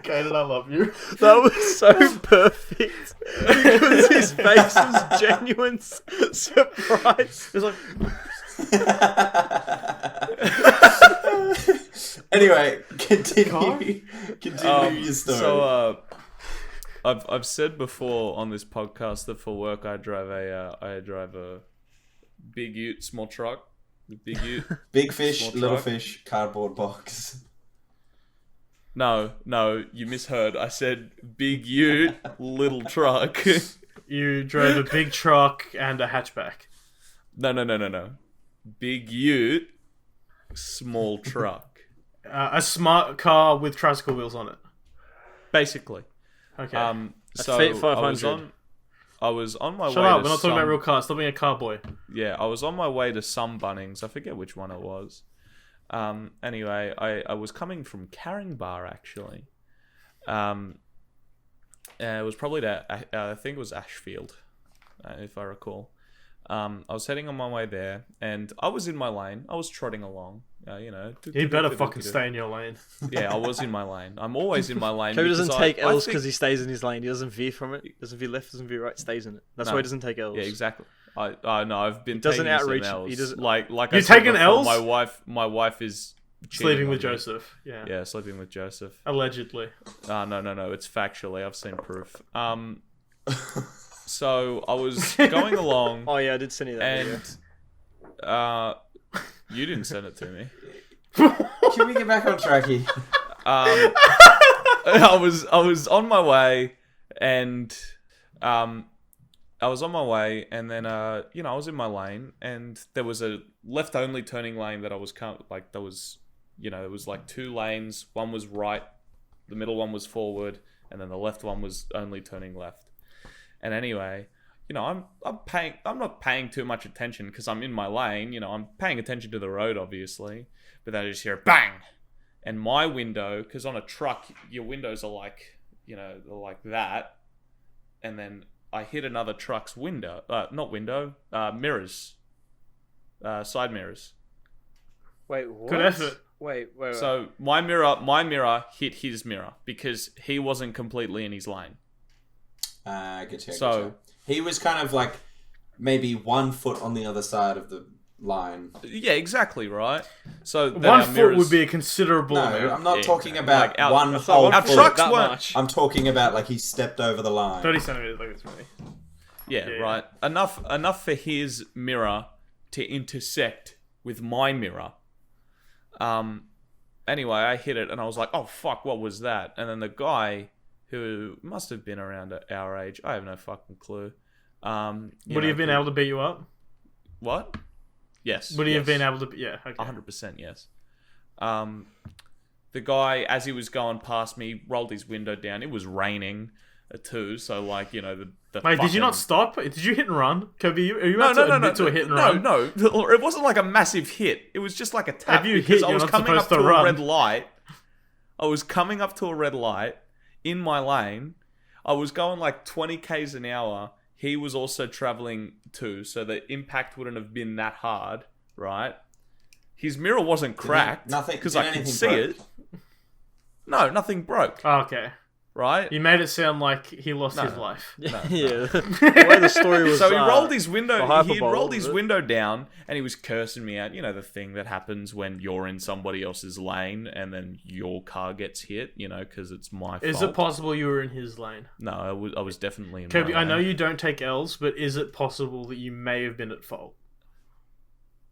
Kaden, I love you. That was so perfect because his face was genuine surprise. It's like. Anyway, continue your story. So, I've said before on this podcast that for work I drive a big ute, small truck, big ute, big fish, little truck. fish, cardboard box. No, you misheard. I said big ute, little truck. You drove a big truck and a hatchback. No. Big ute, small truck. A smart car with tricycle wheels on it. Basically. Okay. So Fiat 500. I was on my way. Shut up, to we're not talking about real cars. Stop being a car boy. Yeah, I was on my way to some Bunnings. I forget which one it was. Anyway, I was coming from Caringbah actually. It was probably I think it was Ashfield, if I recall. I was heading on my way there, and I was in my lane. I was trotting along. You better fucking stay in your lane. Yeah, I was in my lane. I'm always in my lane. Kobe doesn't take I L's think- because he stays in his lane. He doesn't veer from it. He doesn't veer left, doesn't veer right, stays in it. That's why he doesn't take L's. Yeah, exactly. I know. I've been Doesn't taking outreach. some L's. He doesn't- like You've I said taken before, L's? My wife is cheating Sleeping with on me. Joseph. Yeah. Yeah, sleeping with Joseph. Allegedly. No. It's factually. I've seen proof. So I was going along. Oh yeah, I did send you that video. And you didn't send it to me. Can we get back on track here? I was on my way, and then I was in my lane, and there was a left only turning lane that I was there was like 2 lanes. One was right, the middle one was forward, and then the left one was only turning left. And anyway, I'm not paying too much attention because I'm in my lane. I'm paying attention to the road, obviously. But then I just hear bang, and my window, because on a truck your windows are like, they're like that, and then I hit another truck's window, mirrors, side mirrors. Wait, what? Good effort. Wait. So my mirror hit his mirror because he wasn't completely in his lane. Get you. So he was kind of like maybe 1 foot on the other side of the line. Yeah, exactly, right? So then 1 our foot mirrors- would be a considerable No, amount. I'm not Yeah, talking exactly. about Like, our- one That's not whole one Our foot, foot. trucks that weren't- much. I'm talking about like he stepped over the line. 30 centimeters, like it's really. Yeah, Yeah, right. Enough for his mirror to intersect with my mirror. Anyway, I hit it and I was like, "Oh fuck, what was that?" And then the guy, who must have been around our age, I have no fucking clue. Would he have been able to beat you up? What? Yes. Would he have yes. been able to? Yeah, okay. 100% yes. The guy, as he was going past me, rolled his window down. It was raining too, so like, you know, the Wait, did you not stop? Did you hit and run? Kobe, are you about to admit to a hit and run? No, it wasn't like a massive hit. It was just like a tap. If you because hit, I you're was not coming up supposed to to a run. red light. I was coming up to a red light in my lane. I was going like 20 k's an hour. He was also traveling too, so the impact wouldn't have been that hard, right? His mirror wasn't cracked because I could see it. No, nothing broke, Oh, okay. right? You made it sound like he lost No. his life. Yeah, the way the story was. So he rolled his window. the He had hyperbole rolled of his it. window down, and he was cursing me out. You know, the thing that happens when you're in somebody else's lane and then your car gets hit. You know, because it's my fault. Is it possible you were in his lane? No, I was definitely in Kobe, my I know lane. you don't take L's, but is it possible that you may have been at fault?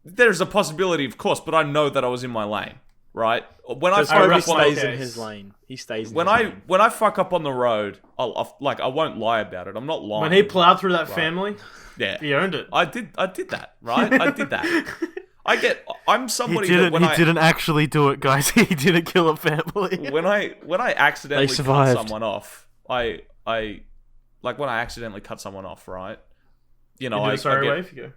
There's a possibility, of course, but I know that I was in my lane, right? When I Because fuck Kobe up on stays the- in his lane. He stays in when his I lane. when I fuck up on the road, I won't lie about it. I'm not lying. When he plowed through that family, yeah, he owned it. I did that, right? I did that. I'm somebody that when I actually do it, guys. He didn't kill a family. when I accidentally cut survived. someone off, I like when I accidentally cut someone off, right? You know, You do I a sorry get, wave, you go.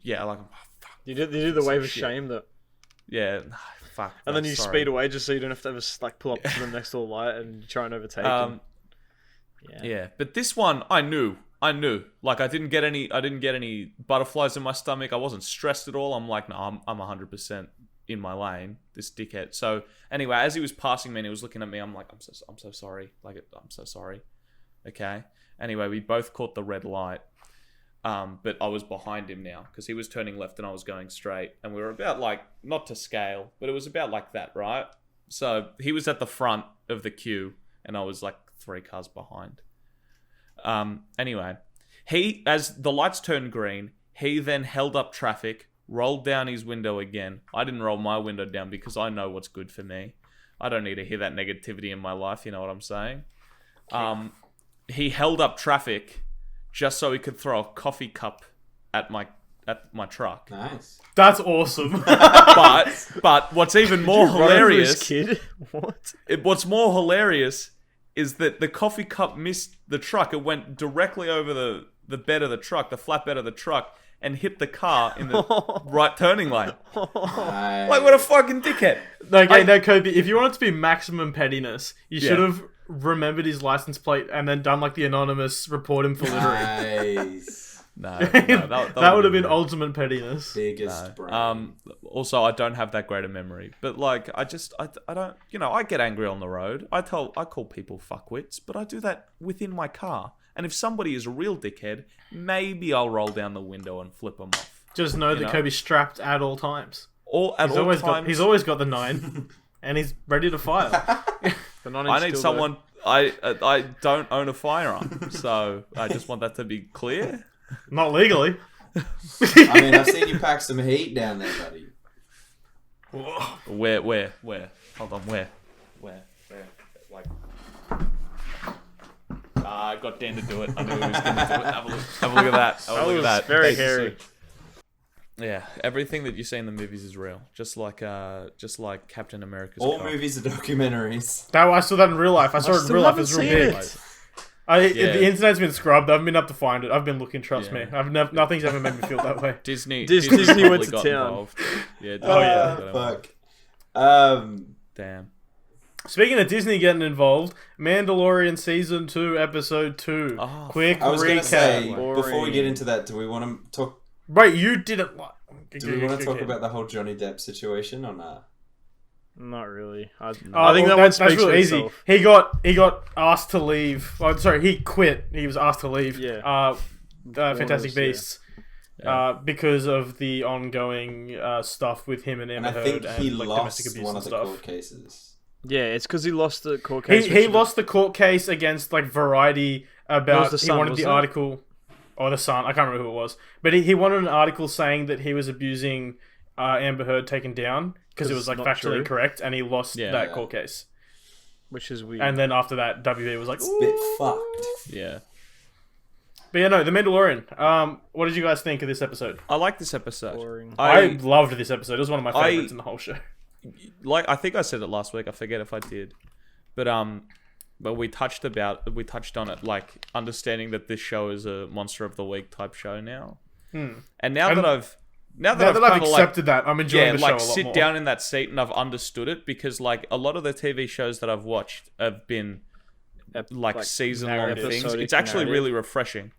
yeah, like, oh, fuck, You do the wave of shit. shame that, yeah, fuck, and then no, you sorry. speed away just so you don't have to ever like pull up to the next door light and try and overtake him. Yeah, but this one, I knew. Like, I didn't get any butterflies in my stomach. I wasn't stressed at all. I'm like, no, I'm 100% in my lane. This dickhead. So anyway, as he was passing me and he was looking at me, I'm like, I'm so sorry. Like, I'm so sorry. Okay. Anyway, we both caught the red light. But I was behind him now because he was turning left and I was going straight, and we were about like, not to scale, but it was about like that, right? So he was at the front of the queue and I was like 3 cars behind. Anyway, as the lights turned green, he then held up traffic, rolled down his window again. I didn't roll my window down because I know what's good for me. I don't need to hear that negativity in my life, you know what I'm saying? He held up traffic just so he could throw a coffee cup at my truck. Nice. That's awesome. But what's even more Run over hilarious, his kid. What? what's more hilarious is that the coffee cup missed the truck. It went directly over the bed of the truck, the flatbed of the truck, and hit the car in the right turning lane. Nice. Like, what a fucking dickhead. Okay, no, Kobe, if you want it to be maximum pettiness, you Yeah. should have remembered his license plate and then done like the anonymous report him for littering. Nice. No, that would have been rude. ultimate pettiness. Biggest brain. Also, I don't have that great a memory, but like, I don't, you know, I get angry on the road. I call people fuckwits, but I do that within my car. And if somebody is a real dickhead, maybe I'll roll down the window and flip them off. Just know that know? Kobe's strapped at all times. He's He's always got the 9, and he's ready to fire. The 9-inch I need dildo. someone. I don't own a firearm, so I just want that to be clear. Not legally. I mean, I've seen you pack some heat down there, buddy. Where? Hold on, where? Like, I got Dan to do it. I knew he was going to do it. Have a look at that. Have a look at was that. very Thank you, hairy. sir. Yeah, everything that you see in the movies is real. Just like Captain America's All cock. movies are documentaries. I saw that in real life. I saw it in still real life. haven't It's real seen big. it. Yeah. The internet's been scrubbed. I haven't been up to find it. I've been looking. Trust me. Yeah. Nothing's ever made me feel that way. Disney Disney probably went to got town. involved. Yeah. Disney Oh, yeah. got involved. Fuck. Damn. Speaking of Disney getting involved, Mandalorian Season 2, Episode 2. Oh, Quick I was going to say, recap. before we get into that, do we want to talk? Right, you didn't... Do we want to talk about the whole Johnny Depp situation or not? Not really. I think well, that one that's speaks for real easy. itself. He got asked to leave. Oh, sorry, he quit. He was asked to leave. Yeah. Fantastic yeah. Beasts. because of the ongoing stuff with him and And Amber I Heard think he and like domestic lost abuse one and of the stuff. court cases. Yeah, it's because he lost the court case. He lost the court case against like Variety about the he Sun, wanted the wasn't it? article or the Sun. I can't remember who it was, but he wanted an article saying that he was abusing Amber Heard taken down because it was like not factually true. incorrect, and he lost Yeah. that court case. which is weird. And then after that, WB was like, It's a bit fucked. Yeah. But yeah, no, The Mandalorian. What did you guys think of this episode? I like this episode. Boring. I loved this episode. It was one of my favorites in the whole show. Like, I think I said it last week. I forget if I did, but we touched on it, like understanding that this show is a Monster of the Week type show now. And now that I've accepted that, I'm enjoying the show a lot sit more. down in that seat and I've understood it, because like a lot of the TV shows that I've watched have been like season-long things. episodic It's actually narrative. really refreshing.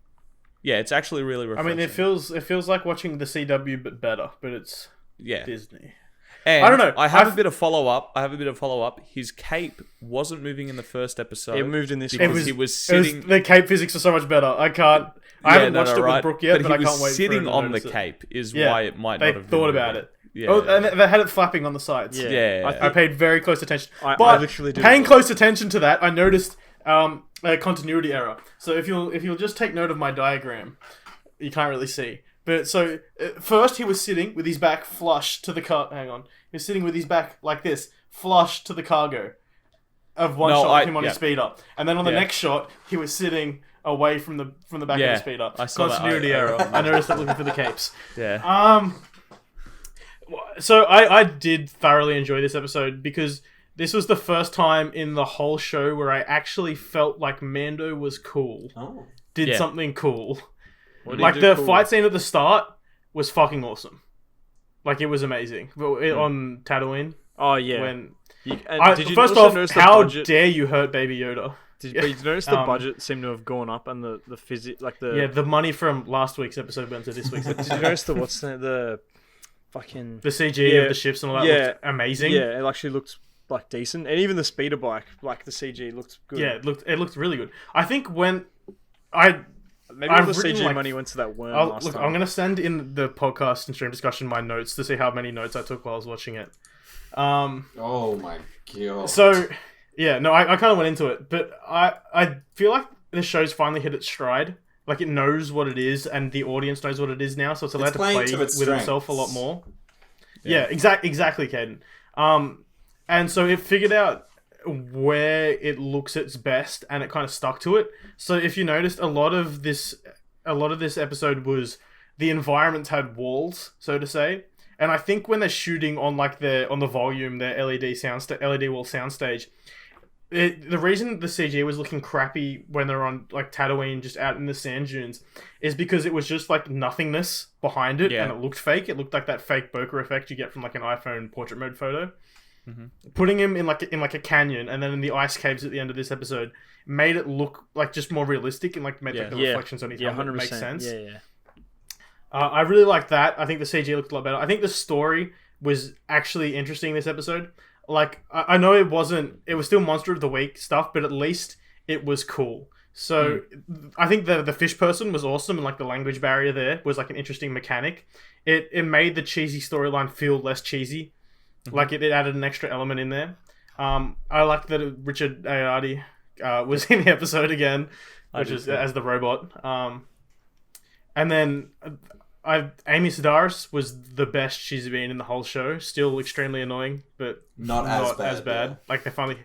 Yeah, it's actually really I refreshing. mean, it feels like watching the CW but better, but it's yeah. Disney. And I don't know. I have a bit of follow up. His cape wasn't moving in the first episode. It moved in this because one. he was sitting. The cape physics are so much better. I haven't watched it with Brooke yet, but I he can't was wait for sitting him to on the notice it. cape is Yeah, why it might They not have thought been about moving. it. Yeah. Oh, and they had it flapping on the sides. Yeah. I paid very close attention. I But literally did paying as close attention to that, I noticed a continuity error. So if you'll just take note of my diagram, you can't really see. But so first he was sitting with his back flush to the car. Hang on, he was sitting with his back like this, flush to the cargo. Of one shot of him on his speeder, and then on the next shot he was sitting away from the back of the speeder. I saw that. Continuity error. I noticed that looking for the capes. Yeah. So I did thoroughly enjoy this episode because this was the first time in the whole show where I actually felt like Mando was cool. Oh. Did something cool. What did Like he the do cool? fight scene at the start was fucking awesome. Like it was amazing. On Tatooine. Oh yeah. When Did you first also off, notice the how budget? dare you hurt Baby Yoda? But you notice the budget seemed to have gone up, and the physics, like the Yeah, the money from last week's episode went to this week's Did episode. you notice the fucking The CG of the ships and all that looked amazing. Yeah, it actually looked like decent, and even the speeder bike, like the CG looked good. Yeah, it looked really good. I think when I've maybe all the written, CG like, money went to that worm last time. I'm going to send in the podcast and stream discussion my notes to see how many notes I took while I was watching it. Oh my god. So, yeah, no, I kind of went into it, but I feel like the show's finally hit its stride. Like, it knows what it is, and the audience knows what it is now, so it's allowed to playing play to its with itself a lot strengths. more. Yeah, exactly, Caden. And so it figured out where it looks its best, and it kind of stuck to it. So if you noticed, a lot of this episode was the environments had walls, so to say. And I think when they're shooting on like on the volume, their LED wall soundstage, the reason the CG was looking crappy when they're on like Tatooine, just out in the sand dunes, is because it was just like nothingness behind it, and it looked fake. It looked like that fake bokeh effect you get from like an iPhone portrait mode photo. Mm-hmm. Putting him in like a canyon, and then in the ice caves at the end of this episode, made it look like just more realistic and like made like the reflections on each other make sense. Yeah. I really liked that. I think the CG looked a lot better. I think the story was actually interesting this episode. Like, I know it was still Monster of the Week stuff, but at least it was cool. So, I think the fish person was awesome, and like the language barrier there was like an interesting mechanic. It made the cheesy storyline feel less cheesy. Mm-hmm. Like, it added an extra element in there. I liked that Richard Ayoade was in the episode again, which is as the robot. And then Amy Sedaris was the best she's been in the whole show. Still extremely annoying, but not as bad. Yeah. Like they finally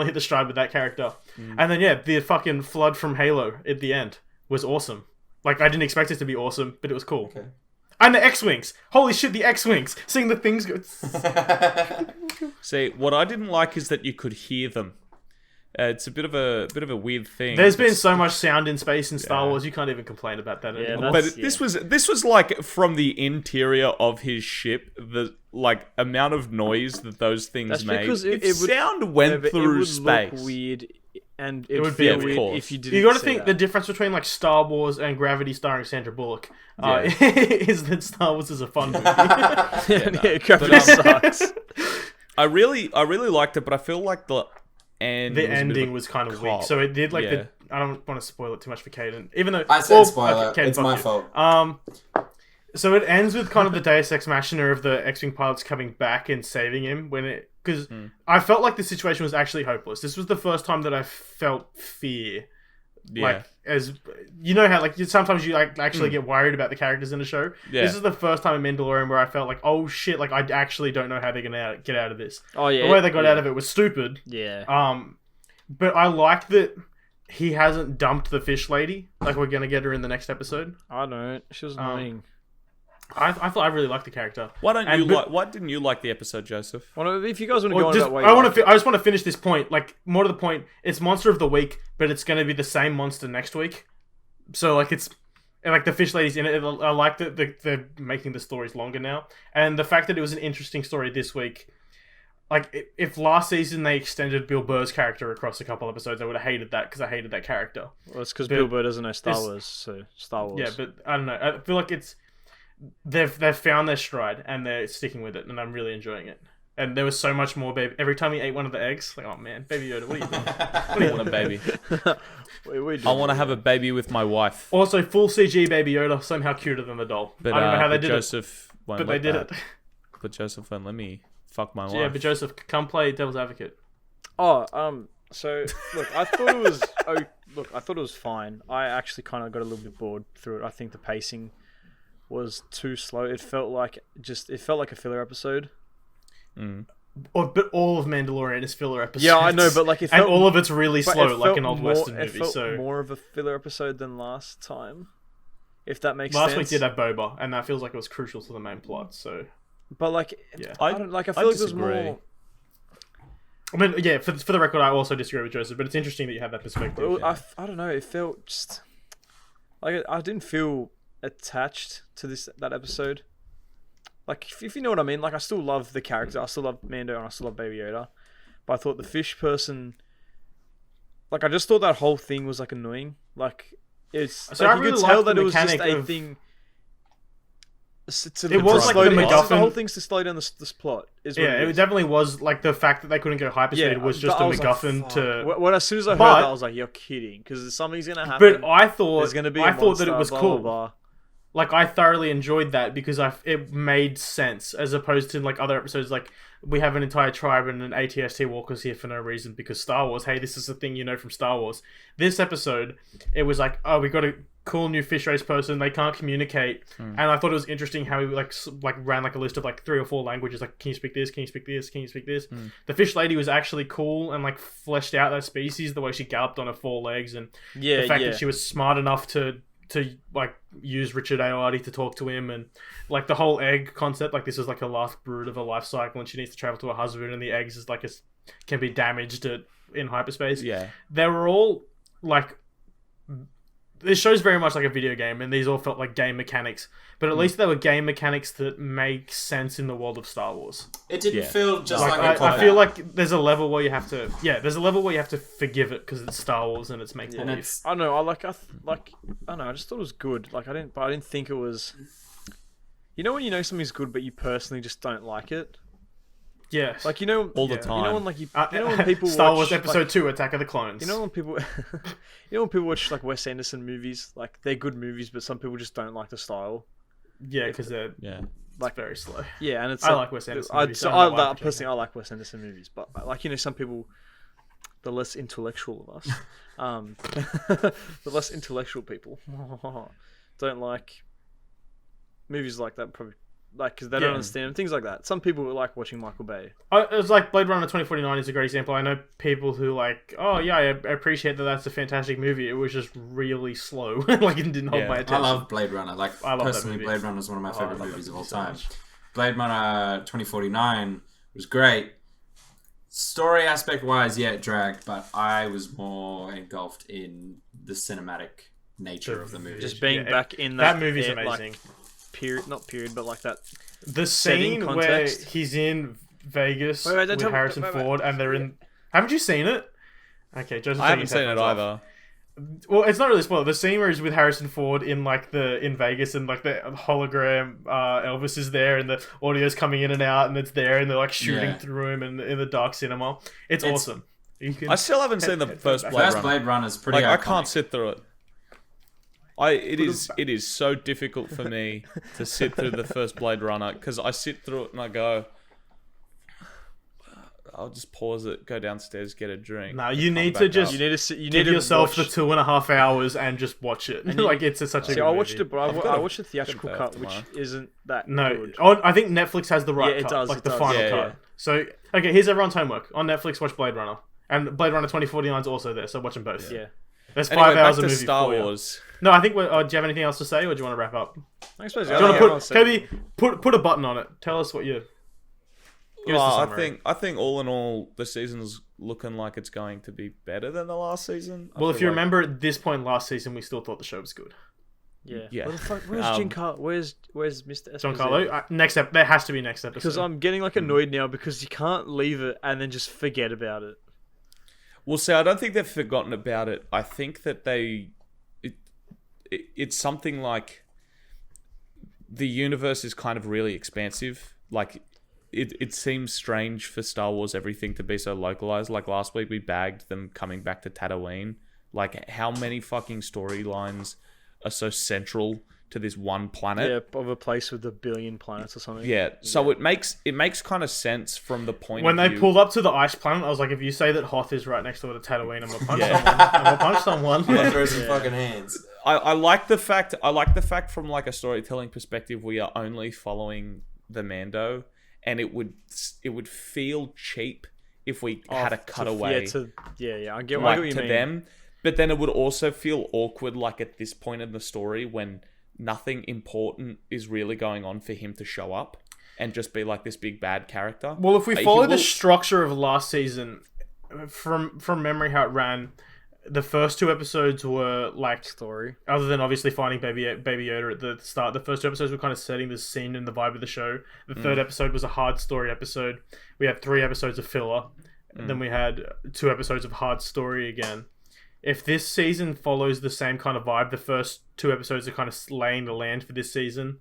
hit the stride with that character. And then the fucking flood from Halo at the end was awesome. Like I didn't expect it to be awesome, but it was cool. Okay. And the X-Wings. Holy shit, the X-Wings. Seeing the things go... See, what I didn't like is that you could hear them. It's a bit of a weird thing. There's been so much sound in space in Star Wars, you can't even complain about that anymore. But this was like from the interior of his ship, the like amount of noise that those things made. Sound went through space. It would look weird, and it would feel weird if you didn't. You got to think the difference between like Star Wars and Gravity, starring Sandra Bullock, is that Star Wars is a fun movie. Gravity sucks. I really liked it, but I feel like the ending was kind of weak. So it did like I don't want to spoil it too much for Caden, even though I said spoiler. It's my fault. So it ends with kind of the Deus Ex Machina of the X-Wing pilots coming back and saving him because I felt like the situation was actually hopeless. This was the first time that I felt fear. Yeah. Like, as you know how like sometimes you like actually get worried about the characters in the show. Yeah. This is the first time in Mandalorian where I felt like, oh shit, like I actually don't know how they're gonna get out of this. Oh yeah. The way they got out of it was stupid. Yeah. But I like that he hasn't dumped the fish lady. Like we're gonna get her in the next episode. I don't know. She was annoying. I thought I really liked the character. Why didn't you like the episode, Joseph? Well, if you guys want to go on that way, I just want to finish this point. Like more to the point, it's Monster of the Week, but it's going to be the same monster next week. So like it's and like the fish lady's in it. I like that they're making the stories longer now, and the fact that it was an interesting story this week. Like if last season they extended Bill Burr's character across a couple episodes, I would have hated that because I hated that character. Well, it's because Bill Burr doesn't know Star Wars, so Star Wars. Yeah, but I don't know. I feel like they've found their stride and they're sticking with it, and I'm really enjoying it. And there was so much more, baby. Every time he ate one of the eggs, like, oh man, Baby Yoda, what are you doing? What do you want a baby? I want to have a baby with my wife. Also, full CG Baby Yoda, somehow cuter than the doll. But, I don't know how they did Joseph it, won't but let they did that. it. But Joseph won't let me fuck my wife. Yeah, but Joseph, come play devil's advocate. So look, I thought it was. I thought it was fine. I actually kind of got a little bit bored through it. I think the pacing was too slow. It felt like a filler episode. But all of Mandalorian is filler episodes. Yeah, I know, but like and all of it's really slow, like an old Western movie. It felt so more of a filler episode than last time, if that makes last sense. week did have Boba, and that feels like it was crucial to the main plot. So, but like, yeah, I feel like it was more. I mean, yeah. For the record, I also disagree with Joseph, but it's interesting that you have that perspective. I don't know. It felt just like I didn't feel attached to that episode. Like, if you know what I mean. Like, I still love the character. I still love Mando, and I still love Baby Yoda. But I thought the fish person, like, I just thought that whole thing was like annoying. Like, it's so like, I you really could tell liked that the it was just mechanic a of- thing. It was like the MacGuffin. The whole thing's to slow down this plot. Is what Yeah, it definitely was like the fact that they couldn't go hyperspeed was just a MacGuffin to. When as soon as I heard that, I was like, "You're kidding," because something's gonna happen. But I thought there's gonna be. I thought that it monster, was blah, cool. blah, blah. Like I thoroughly enjoyed that because it made sense as opposed to like other episodes. Like we have an entire tribe and an ATST walkers here for no reason because Star Wars. Hey, this is the thing you know from Star Wars. This episode, it was like, oh, we got a cool new fish race person. They can't communicate, and I thought it was interesting how he like ran like a list of like 3 or 4 languages. Like, can you speak this? Can you speak this? Can you speak this? The fish lady was actually cool and like fleshed out that species. The way she galloped on her 4 legs and the fact that she was smart enough to like use Richard Ayoade to talk to him, and like the whole egg concept, like this is like a last brood of a life cycle and she needs to travel to her husband and the eggs is like can be damaged in hyperspace. Yeah, they were all like, this show's very much like a video game and these all felt like game mechanics, but at least they were game mechanics that make sense in the world of Star Wars. It didn't feel just like a I feel like there's a level where you have to forgive it because it's Star Wars and it's make believe. I don't know. I don't know. I just thought it was good. Like I didn't think it was. You know when you know something's good, but you personally just don't like it. Yeah, like you know all the time. You know when when people Star watch, Wars Episode like, 2, Attack of the Clones. You know when people, watch like Wes Anderson movies, like they're good movies, but some people just don't like the style. Yeah, because they're like very slow. Yeah, and it's I like Wes Anderson movies. I like Wes Anderson movies, but like some people, the less intellectual of us, the less intellectual people, don't like movies like that. Probably. Like, because they don't understand things like that. Some people like watching Michael Bay. It was like Blade Runner 2049 is a great example. I know people who like, oh yeah, I appreciate that that's a fantastic movie. It was just really slow. Like it didn't hold my attention. I love Blade Runner. Like I love personally, that movie. Blade Runner is one of my favorite movies of all time. So Blade Runner 2049 was great. Story aspect wise, it dragged, but I was more engulfed in the cinematic nature of the movie. Just being back in that movie's amazing. Not period, but like that. The scene where he's in Vegas with Harrison Ford and they're in. Haven't you seen it? Okay, Joseph. I haven't seen it either. Well, it's not really spoiled. The scene where he's with Harrison Ford in Vegas and like the hologram Elvis is there and the audio's coming in and out and it's there and they're like shooting through him in the dark cinema. It's awesome. I still haven't seen the first Blade Runner. Blade Runner's pretty. Like, I can't sit through it. It is so difficult for me to sit through the first Blade Runner because I sit through it and I go, I'll just pause it, go downstairs, get a drink. No, you need to just give yourself the 2.5 hours and just watch it. Like it's such a good movie. I watched it, but I watched the theatrical cut, which isn't that good. I think Netflix has the right cut, it does, like it the does. final cut. Yeah. So, okay, here's everyone's homework. On Netflix, watch Blade Runner. And Blade Runner 2049 is also there, so watch them both. Yeah. There's Anyway, 5 hours back of to movie Star for you. Wars. No, I think. Do you have anything else to say, or do you want to wrap up? I suppose. Do you want to Coby, put a button on it. Tell us what you. Give us the Well, summary. I think all in all, the season's looking like it's going to be better than the last season. Well, if you remember, at this point last season, we still thought the show was good. Yeah. Yeah. Where the fuck? Where's Giancarlo? Where's Mr. Esposito? Giancarlo. There has to be next episode. Because I'm getting annoyed now because you can't leave it and then just forget about it. Well, see, I don't think they've forgotten about it. I think that it's something like the universe is kind of really expansive. Like, it seems strange for Star Wars everything to be so localized. Like last week we bagged them coming back to Tatooine. Like, how many fucking storylines are so central to this one planet? Yeah, of a place with 1 billion planets or something. Yeah, so it makes kind of sense from the point when of they view... pulled up to the ice planet, I was like, if you say that Hoth is right next door to Tatooine, I'm gonna punch someone. I'm gonna punch someone. Throw some fucking hands. I like the fact from like a storytelling perspective we are only following the Mando, and it would feel cheap if we had a cutaway I get like, what you to mean. them, but then it would also feel awkward like at this point in the story when nothing important is really going on for him to show up and just be like this big bad character. Well, if we follow the structure of last season, from memory how it ran, the first 2 episodes were like Story. Other than obviously finding Baby Yoda at the start, the first 2 episodes were kind of setting the scene and the vibe of the show. The third episode was a hard story episode. We had 3 episodes of filler, and then we had 2 episodes of hard story again. If this season follows the same kind of vibe, the first 2 episodes are kind of laying the land for this season.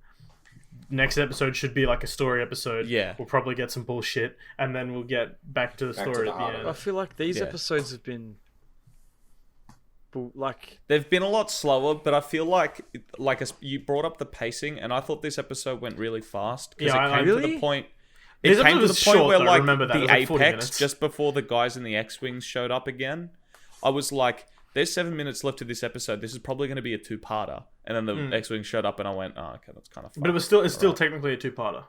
Next episode should be like a story episode. Yeah. We'll probably get some bullshit, and then we'll get back to the story at the end. I feel like these episodes have been like they've been a lot slower, but I feel like you brought up the pacing, and I thought this episode went really fast because it came to the point. It came to the point where like the apex, just before the guys in the X-wings showed up again, I was like, "There's 7 minutes left to this episode. This is probably going to be a 2-parter." And then the X-wing showed up, and I went, "Oh, okay, that's kind of fun." But it's still technically a 2-parter.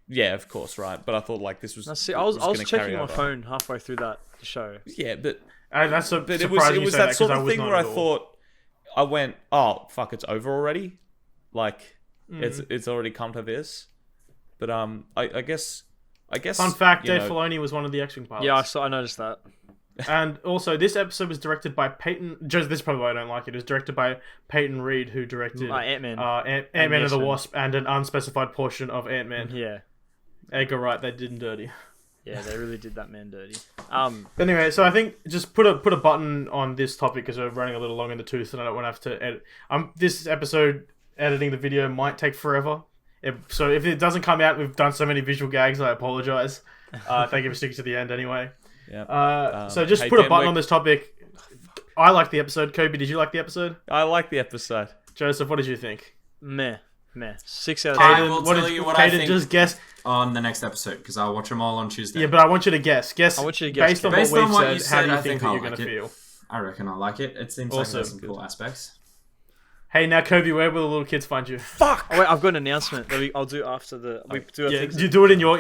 Yeah, of course, right. But I thought like this was. I was checking my phone halfway through that show. Yeah, but. That's But it surprising was that sort of thing where I thought, I went, oh fuck, it's over already, like it's already come to this. But I guess. Fun fact: Dave Filoni was one of the X-wing pilots. Yeah, I noticed that. And also, this episode was directed by Peyton. Just this is probably why I don't like it. It was directed by Peyton Reed, who directed Ant-Man, Ant-Man and the Wasp, and an unspecified portion of Ant-Man. Yeah, Edgar Wright, they did him dirty. Yeah, they really did that man dirty. Anyway, so I think just put a button on this topic because we're running a little long in the tooth, and I don't want to have to edit. This episode, editing the video might take forever. So if it doesn't come out, we've done so many visual gags. I apologize. Thank you for sticking to the end anyway. Yeah. So just put a button on this topic. I like the episode. Coby, did you like the episode? I like the episode. Joseph, what did you think? Meh. 6 out of 10. I will tell you what I think just guess on the next episode because I'll watch them all on Tuesday. Yeah, but I want you to guess. I want you to guess. Based on Based what on we've what said, you said, how do you I think think that I'll you're going to like it. feel? I reckon I like it. It seems like there's some cool aspects. Hey, now Coby, where will the little kids find you? Fuck! Oh, wait, I've got an announcement that I'll do after the... We do our things. You do it in your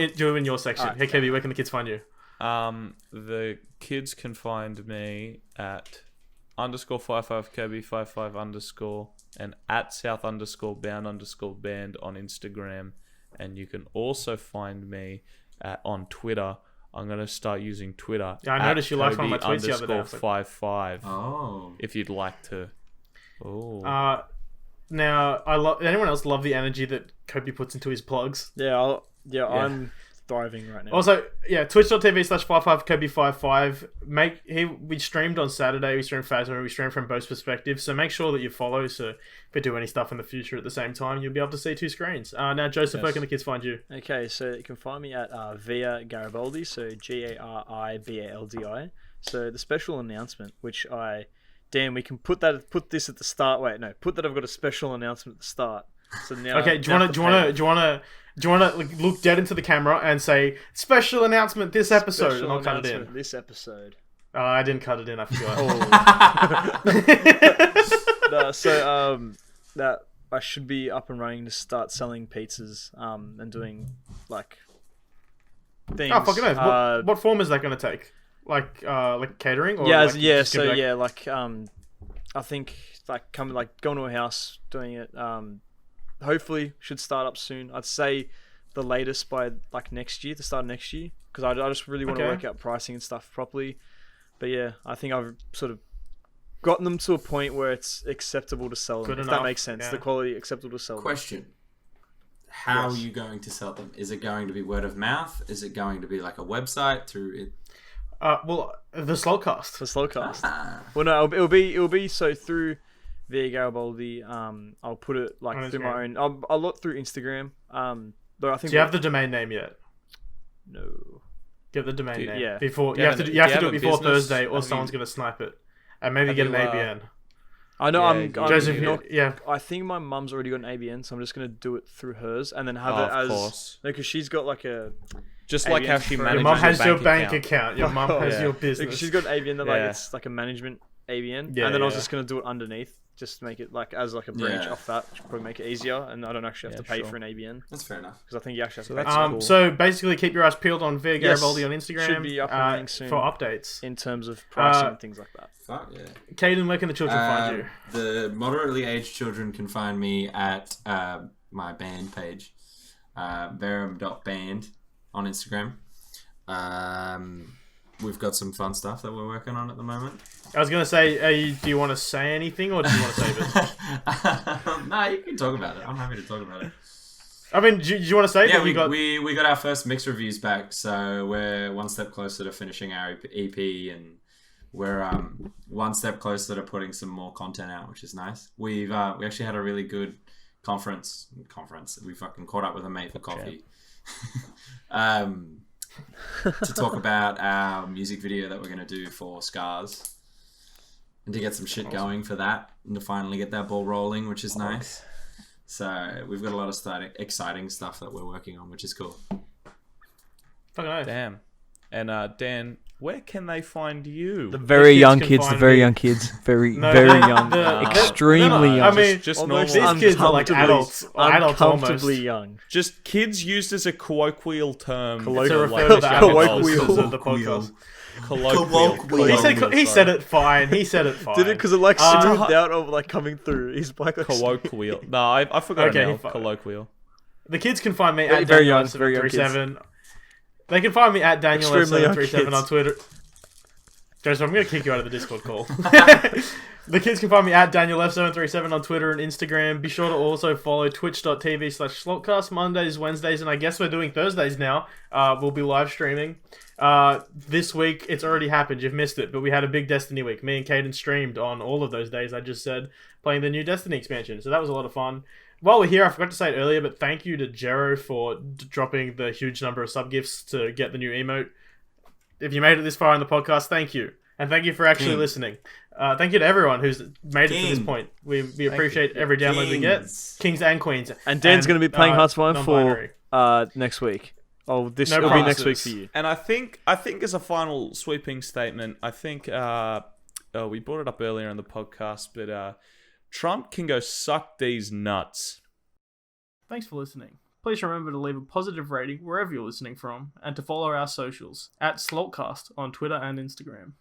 section. Right, hey, Coby, where can the kids find you? The kids can find me at _55Coby55_ and at South_bound_band on Instagram, and you can also find me on Twitter. I'm gonna start using Twitter. Yeah, I noticed you liked one of my tweets the other day. _55. Oh. If you'd like to. Oh. Now, anyone else love the energy that Coby puts into his plugs? Yeah, I'm thriving right now. Also, twitch.tv/55Coby55. We streamed on Saturday, we streamed Phasma, we streamed from both perspectives, so make sure that you follow, so if we do any stuff in the future at the same time, you'll be able to see 2 screens. Now, Joseph, where can the kids find you? Okay, so you can find me at Via Garibaldi, so Garibaldi. So the special announcement, which I Dan, we can put this at the start. Wait, no, put that I've got a special announcement at the start. So now, Okay, do you wanna like, look dead into the camera and say special announcement this episode, and I'll cut it in. This episode. I didn't cut it in. I forgot. No, so that I should be up and running to start selling pizzas and doing like things. Oh, fucking nice. What form is that going to take? Like catering? Or yeah, like, yeah. So yeah, like I think like going to a house, doing it. Hopefully should start up soon. I'd say the latest by like next year, the start of next year, because I just really want to work out pricing and stuff properly. But yeah, I think I've sort of gotten them to a point where it's acceptable to sell them. If that makes sense. Yeah. The quality acceptable to sell them. Question. How are you going to sell them? Is it going to be word of mouth? Is it going to be like a website through it? Well, the Slalt Cast. The Slalt Cast. Well, no, it'll be so through the Garibaldi. I'll put it like through my own. I'll look through Instagram. But I think. Do you have the domain name yet? No. Get the domain name. Yeah. Before you have to do it before Thursday, or someone's gonna snipe it, and maybe get an ABN. I know. Joseph, yeah. I think my mum's already got an ABN, so I'm just gonna do it through hers, and then have it as because she's got like a. Just like how she manages your mum has your bank account. Your mum has your business. She's got an ABN that like it's like a management ABN, and then I was just gonna do it underneath. Just to make it like as like a branch off that, which probably make it easier, and I don't actually have to pay for an ABN. That's fair enough. Because I think you actually have to pay. So basically, keep your eyes peeled on Via Garibaldi on Instagram. Should be up and running soon for updates in terms of pricing and things like that. Fuck yeah. Caden, where can the children find you? The moderately aged children can find me at my band page, verum.band on Instagram. We've got some fun stuff that we're working on at the moment. I was going to say, do you want to say anything, or do you want to save it? No, you can talk about it. I'm happy to talk about it. I mean, do you want to say that we got our first mix reviews back, so we're one step closer to finishing our EP, and we're one step closer to putting some more content out, which is nice. We actually had a really good conference. We fucking caught up with a mate for coffee. To talk about our music video that we're going to do for Scars, and to get some shit going for that, and to finally get that ball rolling, which is nice. So we've got a lot of exciting stuff that we're working on, which is cool. Fucking nice. Damn. And Dan, where can they find you? The very young kids, very young. Extremely young. I mean, just almost normal. these kids are like adults Uncomfortably almost. young. Just kids used as a colloquial term. To refer to the colloquial. of the podcast. Colloquial. He said it fine. Did it because it like smoothed out of like coming through. He's like colloquial. No, I forgot it now. Colloquial. The kids can find me at very young, very young Daniel737. They can find me at Daniel737 on Twitter. Joseph, I'm going to kick you out of the Discord call. The kids can find me at Daniel737 on Twitter and Instagram. Be sure to also follow twitch.tv/Slaltcast Mondays, Wednesdays, and I guess we're doing Thursdays now. We'll be live streaming. This week, it's already happened. You've missed it, but we had a big Destiny week. Me and Caden streamed on all of those days I just said, playing the new Destiny expansion. So that was a lot of fun. While we're here, I forgot to say it earlier, but thank you to Jero for dropping the huge number of sub-gifts to get the new emote. If you made it this far in the podcast, thank you. And thank you for actually listening. Thank you to everyone who's made it to this point. We appreciate every download we get. Kings and queens. And Dan's going to be playing Hearthstone for next week. Oh, it'll be next week for you. And I think as a final sweeping statement, I think we brought it up earlier in the podcast, but Trump can go suck these nuts. Thanks for listening. Please remember to leave a positive rating wherever you're listening from, and to follow our socials at Slalt Cast on Twitter and Instagram.